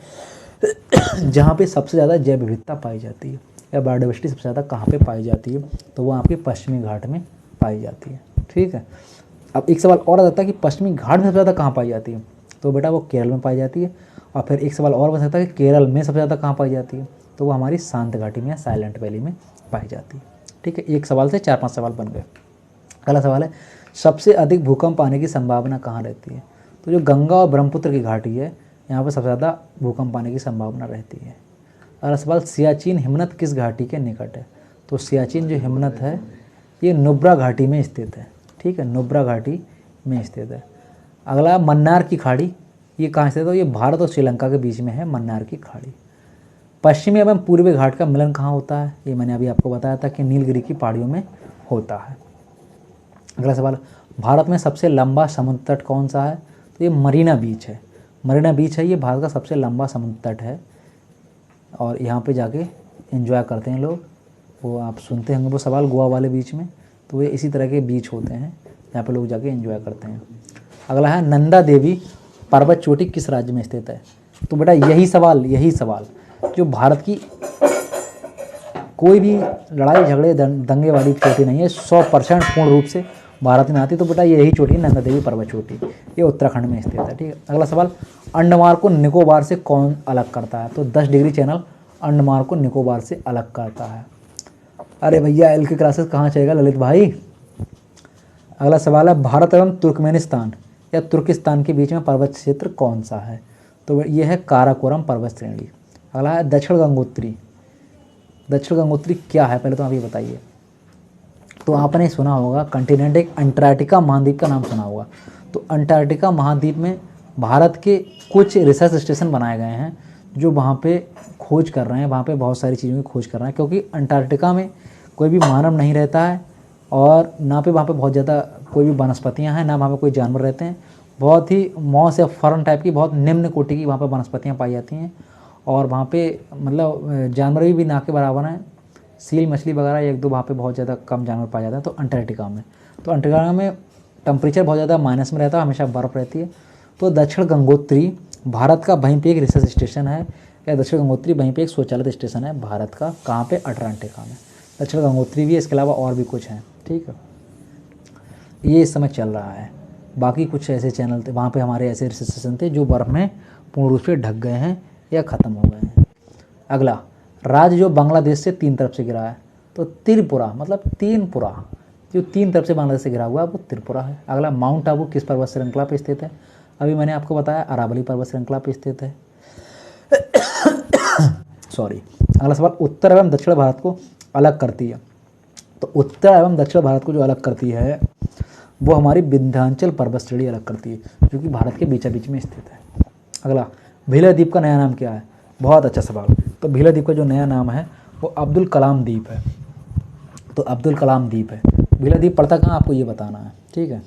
जहाँ पे सबसे ज़्यादा जैव विविधता पाई जाती है, या बायोडाइवर्सिटी सबसे ज़्यादा कहाँ पे पाई जाती है, तो वो आपके पश्चिमी घाट में पाई जाती है, ठीक है। अब एक सवाल और आ जाता है कि पश्चिमी घाट में सबसे ज़्यादा कहाँ पाई जाती है, तो बेटा वो केरल में पाई जाती है। और फिर एक सवाल और बन सकता है कि केरल में सबसे ज़्यादा कहाँ पाई जाती है, तो वो हमारी शांत घाटी में या साइलेंट वैली में पाई जाती है, ठीक है। एक सवाल से 4-5 सवाल बन गए। अगला सवाल है, सबसे अधिक भूकंप आने की संभावना कहाँ रहती है, तो जो गंगा और ब्रह्मपुत्र की घाटी है यहाँ पर सबसे ज़्यादा भूकंप आने की संभावना रहती है। अगला सवाल, सियाचिन हिमनद किस घाटी के निकट है, तो सियाचिन जो हिमनद है ये नुब्रा घाटी में स्थित है, ठीक है, नुब्रा घाटी में स्थित है। अगला, मन्नार की खाड़ी ये कहाँ स्थित है? तो ये भारत और श्रीलंका के बीच में है, मन्नार की खाड़ी। पश्चिमी एवं पूर्वी घाट का मिलन कहाँ होता है? ये मैंने अभी आपको बताया था कि नीलगिरी की पहाड़ियों में होता है। अगला सवाल, भारत में सबसे लंबा समुद्र तट कौन सा है? तो ये मरीना बीच है। मरीना बीच है, ये भारत का सबसे लंबा समुद्र तट है और यहाँ पे जाके एंजॉय करते हैं लोग। वो आप सुनते होंगे वो सवाल गोवा वाले बीच में, तो ये इसी तरह के बीच होते हैं जहाँ पे लोग जाके एंजॉय करते हैं। अगला है, नंदा देवी पर्वत चोटी किस राज्य में स्थित है? तो बेटा यही सवाल जो भारत की कोई भी लड़ाई झगड़े दंगे वाली चोटी नहीं है, 100% पूर्ण रूप से भारत में आती, तो बेटा यही चोटी है नंदा देवी पर्वत चोटी, ये उत्तराखंड में स्थित है। ठीक है। अगला सवाल, अंडमान को निकोबार से कौन अलग करता है? तो 10 डिग्री चैनल अंडमान को निकोबार से अलग करता है। अरे भैया एल की क्लासेस कहाँ चलेगा ललित भाई। अगला सवाल है, भारत एवं तुर्कमेनिस्तान या तुर्किस्तान के बीच में पर्वत क्षेत्र कौन सा है? तो ये है काराकोरम पर्वत श्रेणी। अगला है, दक्षिण गंगोत्री। दक्षिण गंगोत्री क्या है पहले तो आप ये बताइए। तो आपने सुना होगा कंटिनेंट, एक अंटार्कटिका महाद्वीप का नाम सुना होगा। तो अंटार्कटिका महाद्वीप में भारत के कुछ रिसर्च स्टेशन बनाए गए हैं जो वहाँ पे खोज कर रहे हैं, वहाँ पे बहुत सारी चीज़ों की खोज कर रहे हैं, क्योंकि अंटार्कटिका में कोई भी मानव नहीं रहता है और ना पे वहाँ पे बहुत ज़्यादा कोई भी वनस्पतियाँ हैं, ना वहाँ पे कोई जानवर रहते हैं। बहुत ही मॉस या फर्न टाइप की बहुत निम्न कोटि की वहाँ पे वनस्पतियाँ पाई जाती हैं और वहाँ पे मतलब जानवर भी ना के बराबर हैं। सील मछली वगैरह एक दो वहाँ पे बहुत ज़्यादा कम जानवर पाए जाते हैं। तो अंटार्कटिका में टेम्परेचर बहुत ज़्यादा माइनस में रहता है, हमेशा बर्फ़ रहती है। तो दक्षिण गंगोत्री भारत का वहीं पे एक रिसर्च स्टेशन है, या दक्षिण गंगोत्री वहीं पे एक स्वचालित स्टेशन है भारत का। कहाँ पे? अंटार्कटिका में। दक्षिण गंगोत्री भी है, इसके अलावा और भी कुछ हैं। ठीक है, ये इस समय चल रहा है। बाकी कुछ ऐसे चैनल थे वहाँ पे, हमारे ऐसे रिसर्च स्टेशन थे जो बर्फ़ में पूर्ण रूप से ढक गए हैं या ख़त्म हो गए हैं। अगला, राज्य जो बांग्लादेश से 3 तरफ से घिरा है? तो त्रिपुरा, मतलब तीनपुरा, जो 3 तरफ से बांग्लादेश से घिरा हुआ है वो त्रिपुरा है। अगला, माउंट आबू किस पर्वत श्रृंखला पर स्थित है? अभी मैंने आपको बताया अरावली पर्वत श्रृंखला पर स्थित है। सॉरी। अगला सवाल, उत्तर एवं दक्षिण भारत को अलग करती है? तो उत्तर एवं दक्षिण भारत को जो अलग करती है वो हमारी विंध्याचल पर्वत श्रेणी अलग करती है, जो कि भारत के बीचा बीच में स्थित है। अगला, भीला द्वीप का नया नाम क्या है? बहुत अच्छा सवाल। तो भीला द्वीप का जो नया नाम है वो अब्दुल कलाम द्वीप है। तो अब्दुल कलाम द्वीप है। भीला द्वीप पड़ता कहाँ, आपको ये बताना है। ठीक है।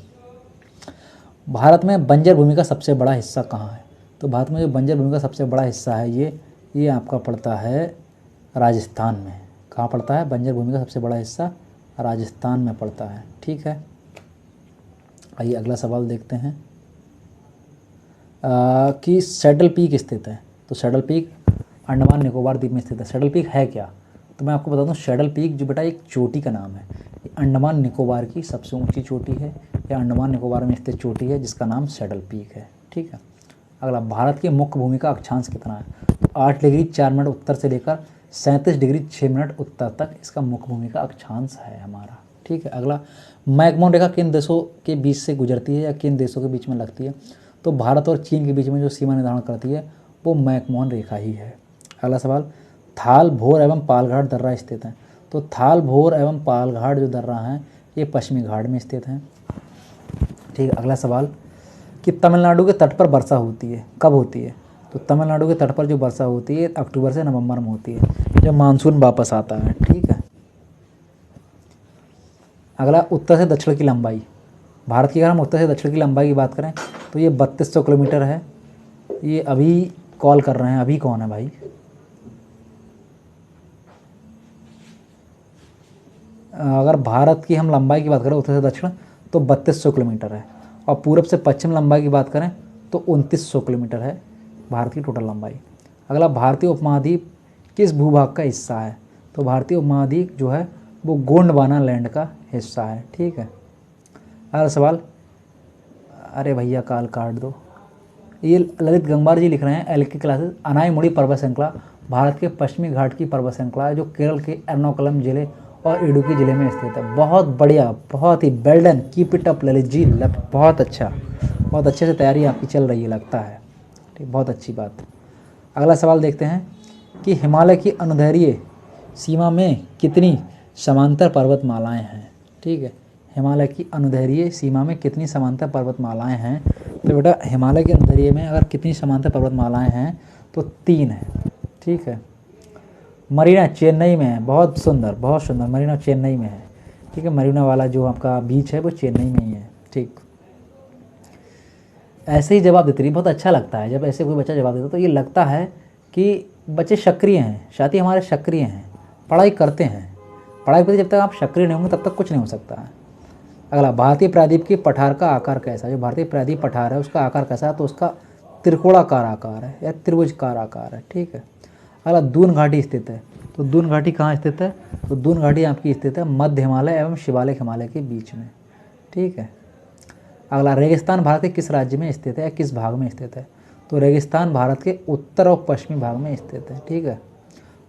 भारत में बंजर भूमि का सबसे बड़ा हिस्सा कहाँ है? तो भारत में जो बंजर भूमि का सबसे बड़ा हिस्सा है ये आपका पड़ता है राजस्थान में। कहाँ पड़ता है? बंजर भूमि का सबसे बड़ा हिस्सा राजस्थान में पड़ता है। ठीक है। आइए अगला सवाल देखते हैं कि सैडल पीक स्थित है? तो सैडल पीक अंडमान निकोबार द्वीप में स्थित है। सैडल पीक है क्या? तो मैं आपको बता दूं, सैडल पीक जो बेटा एक चोटी का नाम है, ये अंडमान निकोबार की सबसे ऊंची चोटी है, या अंडमान निकोबार में स्थित चोटी है जिसका नाम सैडल पीक है। ठीक है। अगला, भारत की मुख्य भूमि का अक्षांश कितना है? तो 8 डिग्री 4 मिनट उत्तर से लेकर 37 डिग्री 6 मिनट उत्तर तक इसका मुख्य भूमि का अक्षांश है हमारा। ठीक है। अगला, मैकमोहन रेखा किन देशों के बीच से गुजरती है या किन देशों के बीच में लगती है? तो भारत और चीन के बीच में जो सीमा निर्धारण करती है वो मैकमोहन रेखा ही है। अगला सवाल, थाल, भोर एवं पालघाट दर्रा स्थित हैं? तो थाल, भोर एवं पालघाट जो दर्रा हैं ये पश्चिमी घाट में स्थित हैं। ठीक है। अगला सवाल, कि तमिलनाडु के तट पर वर्षा होती है, कब होती है? तो तमिलनाडु के तट पर जो वर्षा होती है अक्टूबर से नवंबर में होती है, जब मानसून वापस आता है। ठीक है। अगला, उत्तर से दक्षिण की लंबाई। भारत की अगर हम उत्तर से दक्षिण की लंबाई की बात करें तो ये 3200 किलोमीटर है। ये अभी कॉल कर रहे हैं, अभी कौन है भाई? अगर भारत की हम लंबाई की बात करें उत्तर से दक्षिण तो 3200 किलोमीटर है, और पूरब से पश्चिम लंबाई की बात करें तो 2900 किलोमीटर है भारत की टोटल लंबाई। अगला, भारतीय उपमहाद्वीप किस भूभाग का हिस्सा है? तो भारतीय उपमहाद्वीप जो है वो गोंडवाना लैंड का हिस्सा है। ठीक है। अगला सवाल, अरे भैया काल काट दो, ये ललित गंगवार जी लिख रहे हैं एल की क्लासेस, अनाईमुड़ी पर्वत श्रृंखला भारत के पश्चिमी घाट की पर्वत श्रृंखला है जो केरल के एर्नाकुलम जिले और इडुक्की जिले में स्थित है। बहुत बढ़िया, बहुत ही well done, keep it up Lalit ji, बहुत अच्छा, बहुत अच्छे से तैयारी आपकी चल रही है लगता है। ठीक, बहुत अच्छी बात। अगला सवाल देखते हैं कि हिमालय की अनुदैर्ध्य सीमा में कितनी समांतर पर्वतमालाएं हैं? ठीक है। हिमालय की अनुदैर्ध्य सीमा में कितनी समांतर पर्वतमालाएं हैं? तो बेटा हिमालय के अंतरिय में अगर कितनी समांतर पर्वतमालाएं हैं तो 3 है, ठीक है। मरीना चेन्नई में है, बहुत सुंदर बहुत सुंदर, मरीना चेन्नई में है, ठीक है। मरीना वाला जो आपका बीच है वो चेन्नई में ही है, ठीक। ऐसे ही जवाब देते रहिए, बहुत अच्छा लगता है जब ऐसे कोई बच्चा जवाब देता है, तो ये लगता है कि बच्चे सक्रिय हैं, साथ ही हमारे सक्रिय हैं, पढ़ाई करते हैं। पढ़ाई करते जब तक आप सक्रिय नहीं होंगे तब तक कुछ नहीं हो सकता है। अगला, भारतीय प्रायद्वीप की पठार का आकार कैसा है? जो भारतीय प्रायद्वीप पठार है उसका आकार कैसा है? तो उसका त्रिकोणाकार आकार है या त्रिभुजकार आकार है, ठीक है। अगला, दून घाटी स्थित है, तो दून घाटी कहाँ स्थित है? तो दून घाटी आपकी स्थित है मध्य हिमालय एवं शिवालिक हिमालय के बीच में, ठीक है। अगला, रेगिस्तान भारत के किस राज्य में स्थित है या किस भाग में स्थित है? तो रेगिस्तान भारत के उत्तर और पश्चिमी भाग में स्थित है, ठीक है।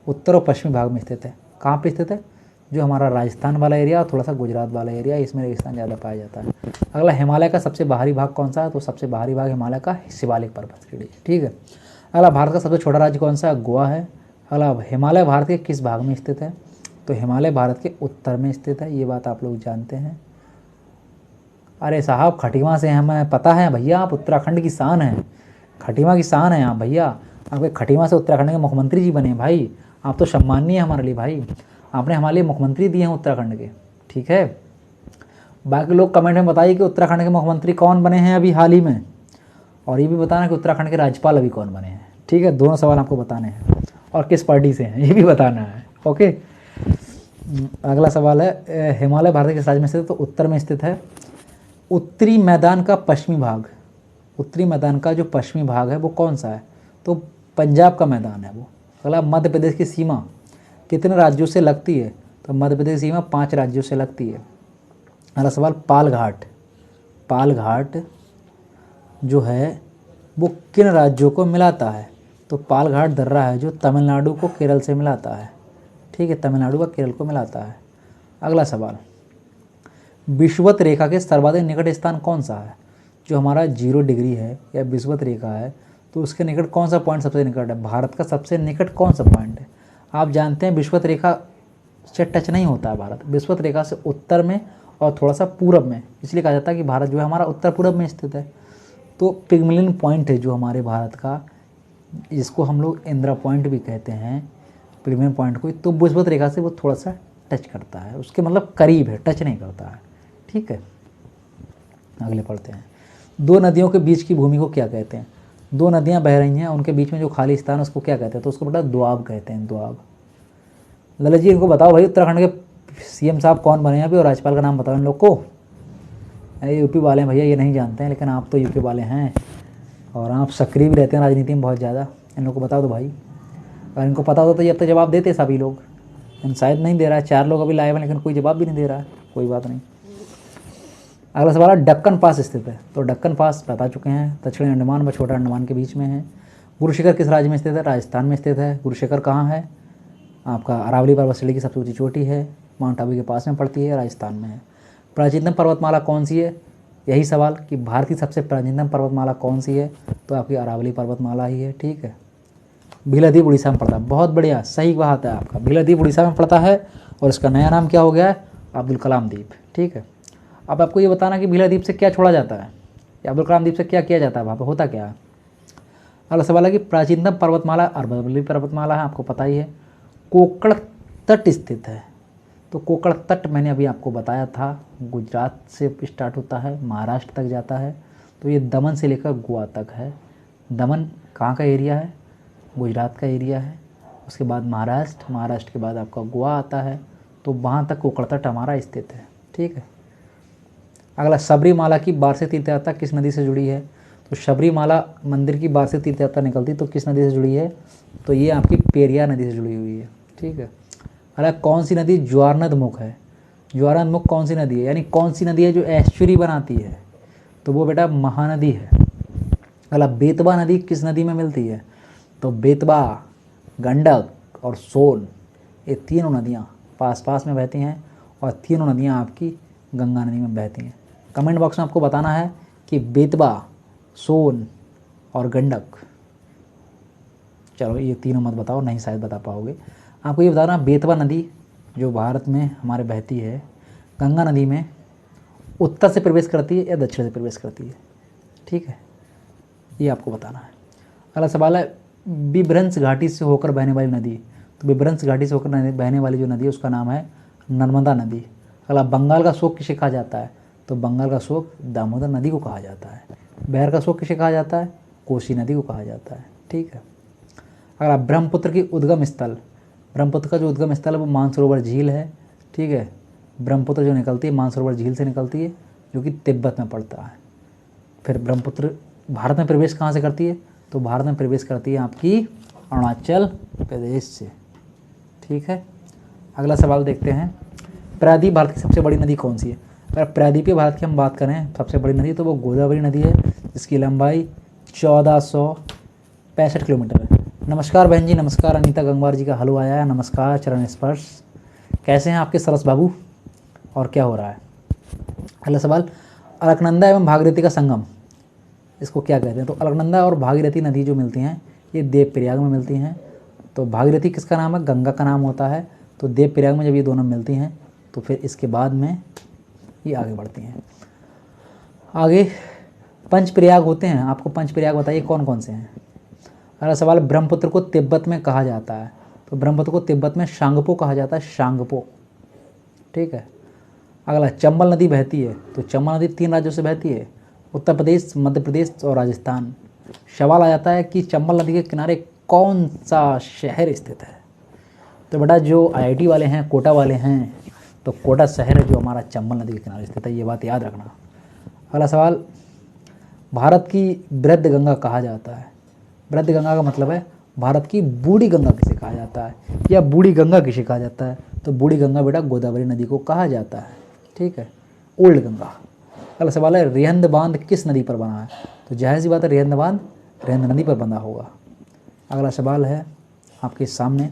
उत्तर और पश्चिमी भाग में स्थित है। कहाँ पे स्थित है? जो हमारा राजस्थान वाला एरिया और थोड़ा सा गुजरात वाला एरिया, इसमें रेगिस्तान ज़्यादा पाया जाता है। अगला, हिमालय का सबसे बाहरी भाग कौन सा है? तो सबसे बाहरी भाग हिमालय का शिवालिक पर्वत श्रेणी, ठीक है। अगला, भारत का सबसे छोटा राज्य कौन सा है? गोवा है। अगला, हिमालय भारत के किस भाग में स्थित है? तो हिमालय भारत के उत्तर में स्थित है, ये बात आप लोग जानते हैं। अरे साहब, खटीमा से हमें पता है भैया, आप उत्तराखंड की शान हैं, खटीमा की शान है आप भैया। आपके खटीमा से उत्तराखंड के मुख्यमंत्री जी बने भाई, आप तो सम्माननीय है हमारे लिए भाई, आपने हमारे लिए मुख्यमंत्री दिए हैं उत्तराखंड के, ठीक है। बाकी लोग कमेंट में बताइए कि उत्तराखंड के मुख्यमंत्री कौन बने हैं अभी हाल ही में, और ये भी बताना कि उत्तराखंड के राज्यपाल अभी कौन बने हैं, ठीक है। दोनों सवाल आपको बताने हैं, और किस पार्टी से हैं ये भी बताना है, ओके। अगला सवाल है, हिमालय भारत के राज्य में स्थित है, तो उत्तर में स्थित है। उत्तरी मैदान का पश्चिमी भाग, उत्तरी मैदान का जो पश्चिमी भाग है वो कौन सा है? तो पंजाब का मैदान है वो। अगला, मध्य प्रदेश की सीमा कितने राज्यों से लगती है? तो मध्य प्रदेश की सीमा 5 राज्यों से लगती है। अगला सवाल, पाल घाट, पाल घाट जो है वो किन राज्यों को मिलाता है? तो पाल घाट दर्रा है जो तमिलनाडु को केरल से मिलाता है, ठीक है, तमिलनाडु का केरल को मिलाता है। अगला सवाल, विषुवत रेखा के सर्वाधिक निकट स्थान कौन सा है? जो हमारा 0 डिग्री है या विषुवत रेखा है, तो उसके निकट कौन सा पॉइंट सबसे निकट है? भारत का सबसे निकट कौन सा पॉइंट है? आप जानते हैं विषुवत रेखा से टच नहीं होता है भारत, विषुवत रेखा से उत्तर में और थोड़ा सा पूरब में, इसलिए कहा जाता है कि भारत जो है हमारा उत्तर पूरब में स्थित है। तो पिग्मलियन पॉइंट है जो हमारे भारत का, जिसको हम लोग इंदिरा पॉइंट भी कहते हैं, पिग्मलियन पॉइंट को, तो विषुवत रेखा से वो थोड़ा सा टच करता है, उसके मतलब करीब है, टच नहीं करता है, ठीक है। अगले पढ़ते हैं, 2 नदियों के बीच की भूमि को क्या कहते हैं? 2 नदियां बह रही हैं, उनके बीच में जो खाली स्थान है उसको क्या कहते हैं? तो उसको बेटा दोआब कहते हैं, दोआब। ललित जी, इनको बताओ भाई, उत्तराखंड के सीएम साहब कौन बने हैं अभी, और राज्यपाल का नाम बताओ इन लोग को। अरे यूपी वाले हैं भैया, ये नहीं जानते हैं, लेकिन आप तो यूपी वाले हैं और आप सक्रिय भी रहते हैं राजनीति में बहुत ज़्यादा, इन लोग को बता दो भाई। अगर इनको पता होता तो ये अब तक जवाब देते सभी लोग, लेकिन शायद नहीं दे रहा है। 4 लोग अभी लाए हैं लेकिन कोई जवाब भी नहीं दे रहा है, कोई बात नहीं। अगला सवाल है, डक्कन पास स्थित है, तो डक्कन पास बता चुके हैं, दक्षिणी अंडमान व छोटा अंडमान के बीच में है। गुरु शिखर किस राज्य में स्थित है? राजस्थान में स्थित है। गुरु शिखर कहाँ है? आपका अरावली पर्वत श्रेणी की सबसे ऊंची चोटी है, माउंट आबू के पास में पड़ती है, राजस्थान में है। प्राचीनतम पर्वतमाला कौन सी है? यही सवाल कि भारत की सबसे प्राचीनतम पर्वतमाला कौन सी है? तो आपकी अरावली पर्वतमाला ही है, ठीक है। भीलादीप उड़ीसा में पड़ता है, बहुत बढ़िया, सही बात है आपका, भीलादीप उड़ीसा में पड़ता है और इसका नया नाम क्या हो गया है? अब्दुल कलाम द्वीप, ठीक है। अब आपको ये बताना कि भीलादीप से क्या छोड़ा जाता है या अब्दुल कलाम द्वीप से क्या किया जाता है, वहाँ पर होता क्या है। अगला सवाल है कि प्राचीनतम पर्वतमाला अरावली पर्वतमाला है, आपको पता ही है। कोकण तट स्थित है, तो कोकण तट मैंने अभी आपको बताया था, गुजरात से स्टार्ट होता है, महाराष्ट्र तक जाता है, तो ये दमन से लेकर गोवा तक है। दमन कहाँ का एरिया है? गुजरात का एरिया है। उसके बाद महाराष्ट्र, महाराष्ट्र के बाद आपका गोवा आता है, तो वहाँ तक कोकण तट हमारा स्थित है, ठीक है। अगला, सबरीमाला की वार्षिक तीर्थ यात्रा किस नदी से जुड़ी है? तो सबरीमाला मंदिर की वार्षिक तीर्थ यात्रा निकलती तो किस नदी से जुड़ी है? तो ये आपकी पेरियार नदी से जुड़ी हुई है, ठीक है। अगला, कौन सी नदी ज्वारनदमुख है? ज्वारनदमुख कौन सी नदी है, यानी कौन सी नदी है जो एस्चुरी बनाती है? तो वो बेटा महानदी है। अगला, बेतवा नदी किस नदी में मिलती है? तो बेतवा, गंडक और सोन, ये तीनों नदियाँ पास पास में बहती हैं और तीनों नदियाँ आपकी गंगा नदी में बहती हैं। कमेंट बॉक्स में आपको बताना है कि बेतवा, सोन और गंडक, चलो ये तीनों मत बताओ, नहीं शायद बता पाओगे। आपको ये बताना, बेतवा नदी जो भारत में हमारे बहती है, गंगा नदी में उत्तर से प्रवेश करती है या दक्षिण से प्रवेश करती है? ठीक है, ये आपको बताना है। अगला सवाल है विभ्रंश घाटी से होकर बहने वाली नदी। तो विभ्रंश घाटी से होकर बहने वाली जो नदी है उसका नाम है नर्मदा नदी। अगला बंगाल का शोक किसे कहा जाता है। तो बंगाल का शोक दामोदर नदी को कहा जाता है। बिहार का शोक किसे कहा जाता है, कोसी नदी को कहा जाता है। ठीक है। अगला ब्रह्मपुत्र की उद्गम स्थल, ब्रह्मपुत्र का जो उद्गम स्थल है वो मानसरोवर झील है। ठीक है, ब्रह्मपुत्र जो निकलती है मानसरोवर झील से निकलती है जो कि तिब्बत में पड़ता है। फिर ब्रह्मपुत्र भारत में प्रवेश कहाँ से करती है, तो भारत में प्रवेश करती है आपकी अरुणाचल प्रदेश से। ठीक है। अगला सवाल देखते हैं, प्रायद्वीप भारत की सबसे बड़ी नदी कौन सी है। अगर प्रायद्वीपीय भारत की हम बात करें सबसे बड़ी नदी तो वो गोदावरी नदी है जिसकी लंबाई 1465 किलोमीटर है। नमस्कार बहन जी, नमस्कार। अनीता गंगवार जी का हलो आया है, नमस्कार। चरण स्पर्श, कैसे हैं आपके सरस बाबू और क्या हो रहा है। अगला सवाल, अलकनंदा एवं भागीरथी का संगम इसको क्या कहते हैं। तो अलकनंदा और भागीरथी नदी जो मिलती हैं ये देवप्रयाग में मिलती हैं। तो भागीरथी किसका नाम है, गंगा का नाम होता है। तो देवप्रयाग में जब ये दोनों मिलती हैं तो फिर इसके बाद में ये आगे बढ़ती हैं। आगे पंचप्रयाग होते हैं, आपको पंचप्रयाग बताइए कौन कौन से हैं। अगला सवाल, ब्रह्मपुत्र को तिब्बत में कहा जाता है। तो ब्रह्मपुत्र को तिब्बत में शांगपो कहा जाता है, शांगपो। ठीक है। अगला, चंबल नदी बहती है। तो चंबल नदी 3 राज्यों से बहती है, उत्तर प्रदेश, मध्य प्रदेश और राजस्थान। सवाल आ जाता है कि चंबल नदी के किनारे कौन सा शहर स्थित है। तो बेटा जो IIT वाले हैं, कोटा वाले हैं, तो कोटा शहर है जो हमारा चंबल नदी के किनारे स्थित है, ये बात याद रखना। अगला सवाल, भारत की वृद्ध गंगा कहा जाता है। वृद्ध गंगा का मतलब है भारत की बूढ़ी गंगा किसे कहा जाता है या बूढ़ी गंगा किसे कहा जाता है। तो बूढ़ी गंगा बेटा गोदावरी नदी को कहा जाता है। ठीक है, ओल्ड गंगा। अगला सवाल है, रिहंद बांध किस नदी पर बना है। तो जाहिर सी बात है रिहंद बांध रिहंद नदी पर बना होगा। अगला सवाल है आपके सामने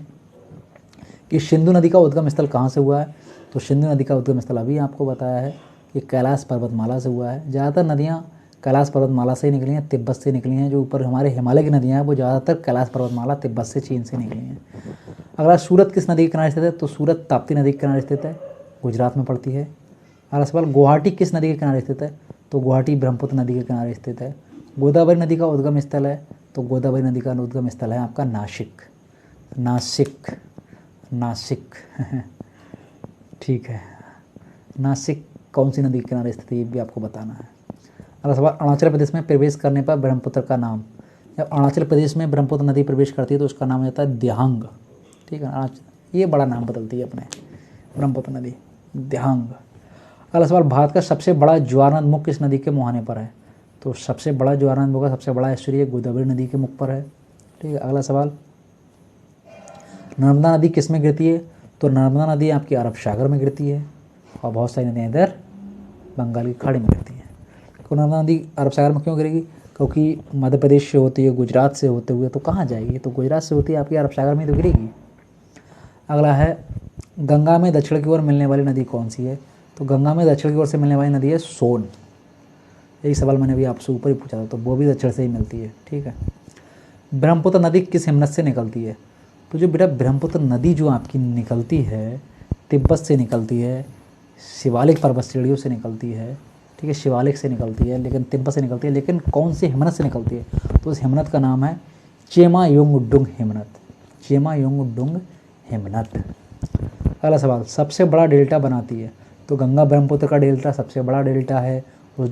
कि सिंधु नदी का उद्गम स्थल कहाँ से हुआ है। तो सिंधु नदी का उद्गम स्थल अभी आपको बताया है कि कैलाश पर्वतमाला से हुआ है। ज़्यादातर नदियाँ कैलाश पर्वतमाला से निकली हैं, तिब्बत से निकली हैं। जो ऊपर हमारे हिमालय की नदियाँ हैं वो ज़्यादातर कैलाश पर्वतमाला, तिब्बत से, चीन से निकली हैं। अगला, सूरत किस नदी के किनारे स्थित है। तो सूरत ताप्ती नदी के किनारे स्थित है, गुजरात में पड़ती है। अगला सवाल, गुवाहाटी किस नदी के किनारे स्थित है। तो गुवाहाटी ब्रह्मपुत्र नदी के किनारे स्थित है। गोदावरी नदी का उद्गम स्थल है। तो गोदावरी नदी का उद्गम स्थल है आपका नासिक, नासिक, नासिक। ठीक है, नासिक कौन सी नदी के किनारे स्थित है ये भी आपको बताना है। अगला सवाल, अरुणाचल प्रदेश में प्रवेश करने पर ब्रह्मपुत्र का नाम। जब अरुणाचल प्रदेश में ब्रह्मपुत्र नदी प्रवेश करती है तो उसका नाम हो जाता है दिहांग। ठीक है, ये बड़ा नाम बदलती है अपने, ब्रह्मपुत्र नदी, दिहांग। अगला सवाल, भारत का सबसे बड़ा ज्वारनद मुख किस नदी के मुहाने पर है। तो सबसे बड़ा ज्वारनद मुख का सबसे बड़ा एस्चुरी गोदावरी नदी के मुख पर है। ठीक है। अगला सवाल, नर्मदा नदी किस में गिरती है। तो नर्मदा नदी आपकी अरब सागर में गिरती है और बहुत सारी नदियाँ इधर बंगाल की खाड़ी में गिरती हैं। तो नर्मदा नदी अरब सागर में क्यों गिरेगी, क्योंकि मध्य प्रदेश से होती है, गुजरात से होते हुए तो कहाँ जाएगी, तो गुजरात से होती है आपकी अरब सागर में तो गिरेगी। अगला है, गंगा में दक्षिण की ओर मिलने वाली नदी कौन सी है। तो गंगा में दक्षिण की ओर से मिलने वाली नदी है सोन। यही सवाल मैंने अभी आपसे ऊपर ही पूछा था, तो वो भी दक्षिण से ही मिलती है। ठीक है। ब्रह्मपुत्र नदी किस हिमनद से निकलती है। तो जो बेटा ब्रह्मपुत्र नदी जो आपकी निकलती है तिब्बत से निकलती है, शिवालिक पर्वत श्रेणियों से निकलती है। ठीक है, शिवालिक से निकलती है लेकिन तिब्बत से निकलती है, लेकिन कौन से हिमनद से निकलती है। तो उस हिमनद का नाम है चेमायोंगडुंग हिमनद, चेमायोंगडुंग हिमनद। अगला सवाल, सबसे बड़ा डेल्टा बनाती है। तो गंगा ब्रह्मपुत्र का डेल्टा सबसे बड़ा डेल्टा है। उस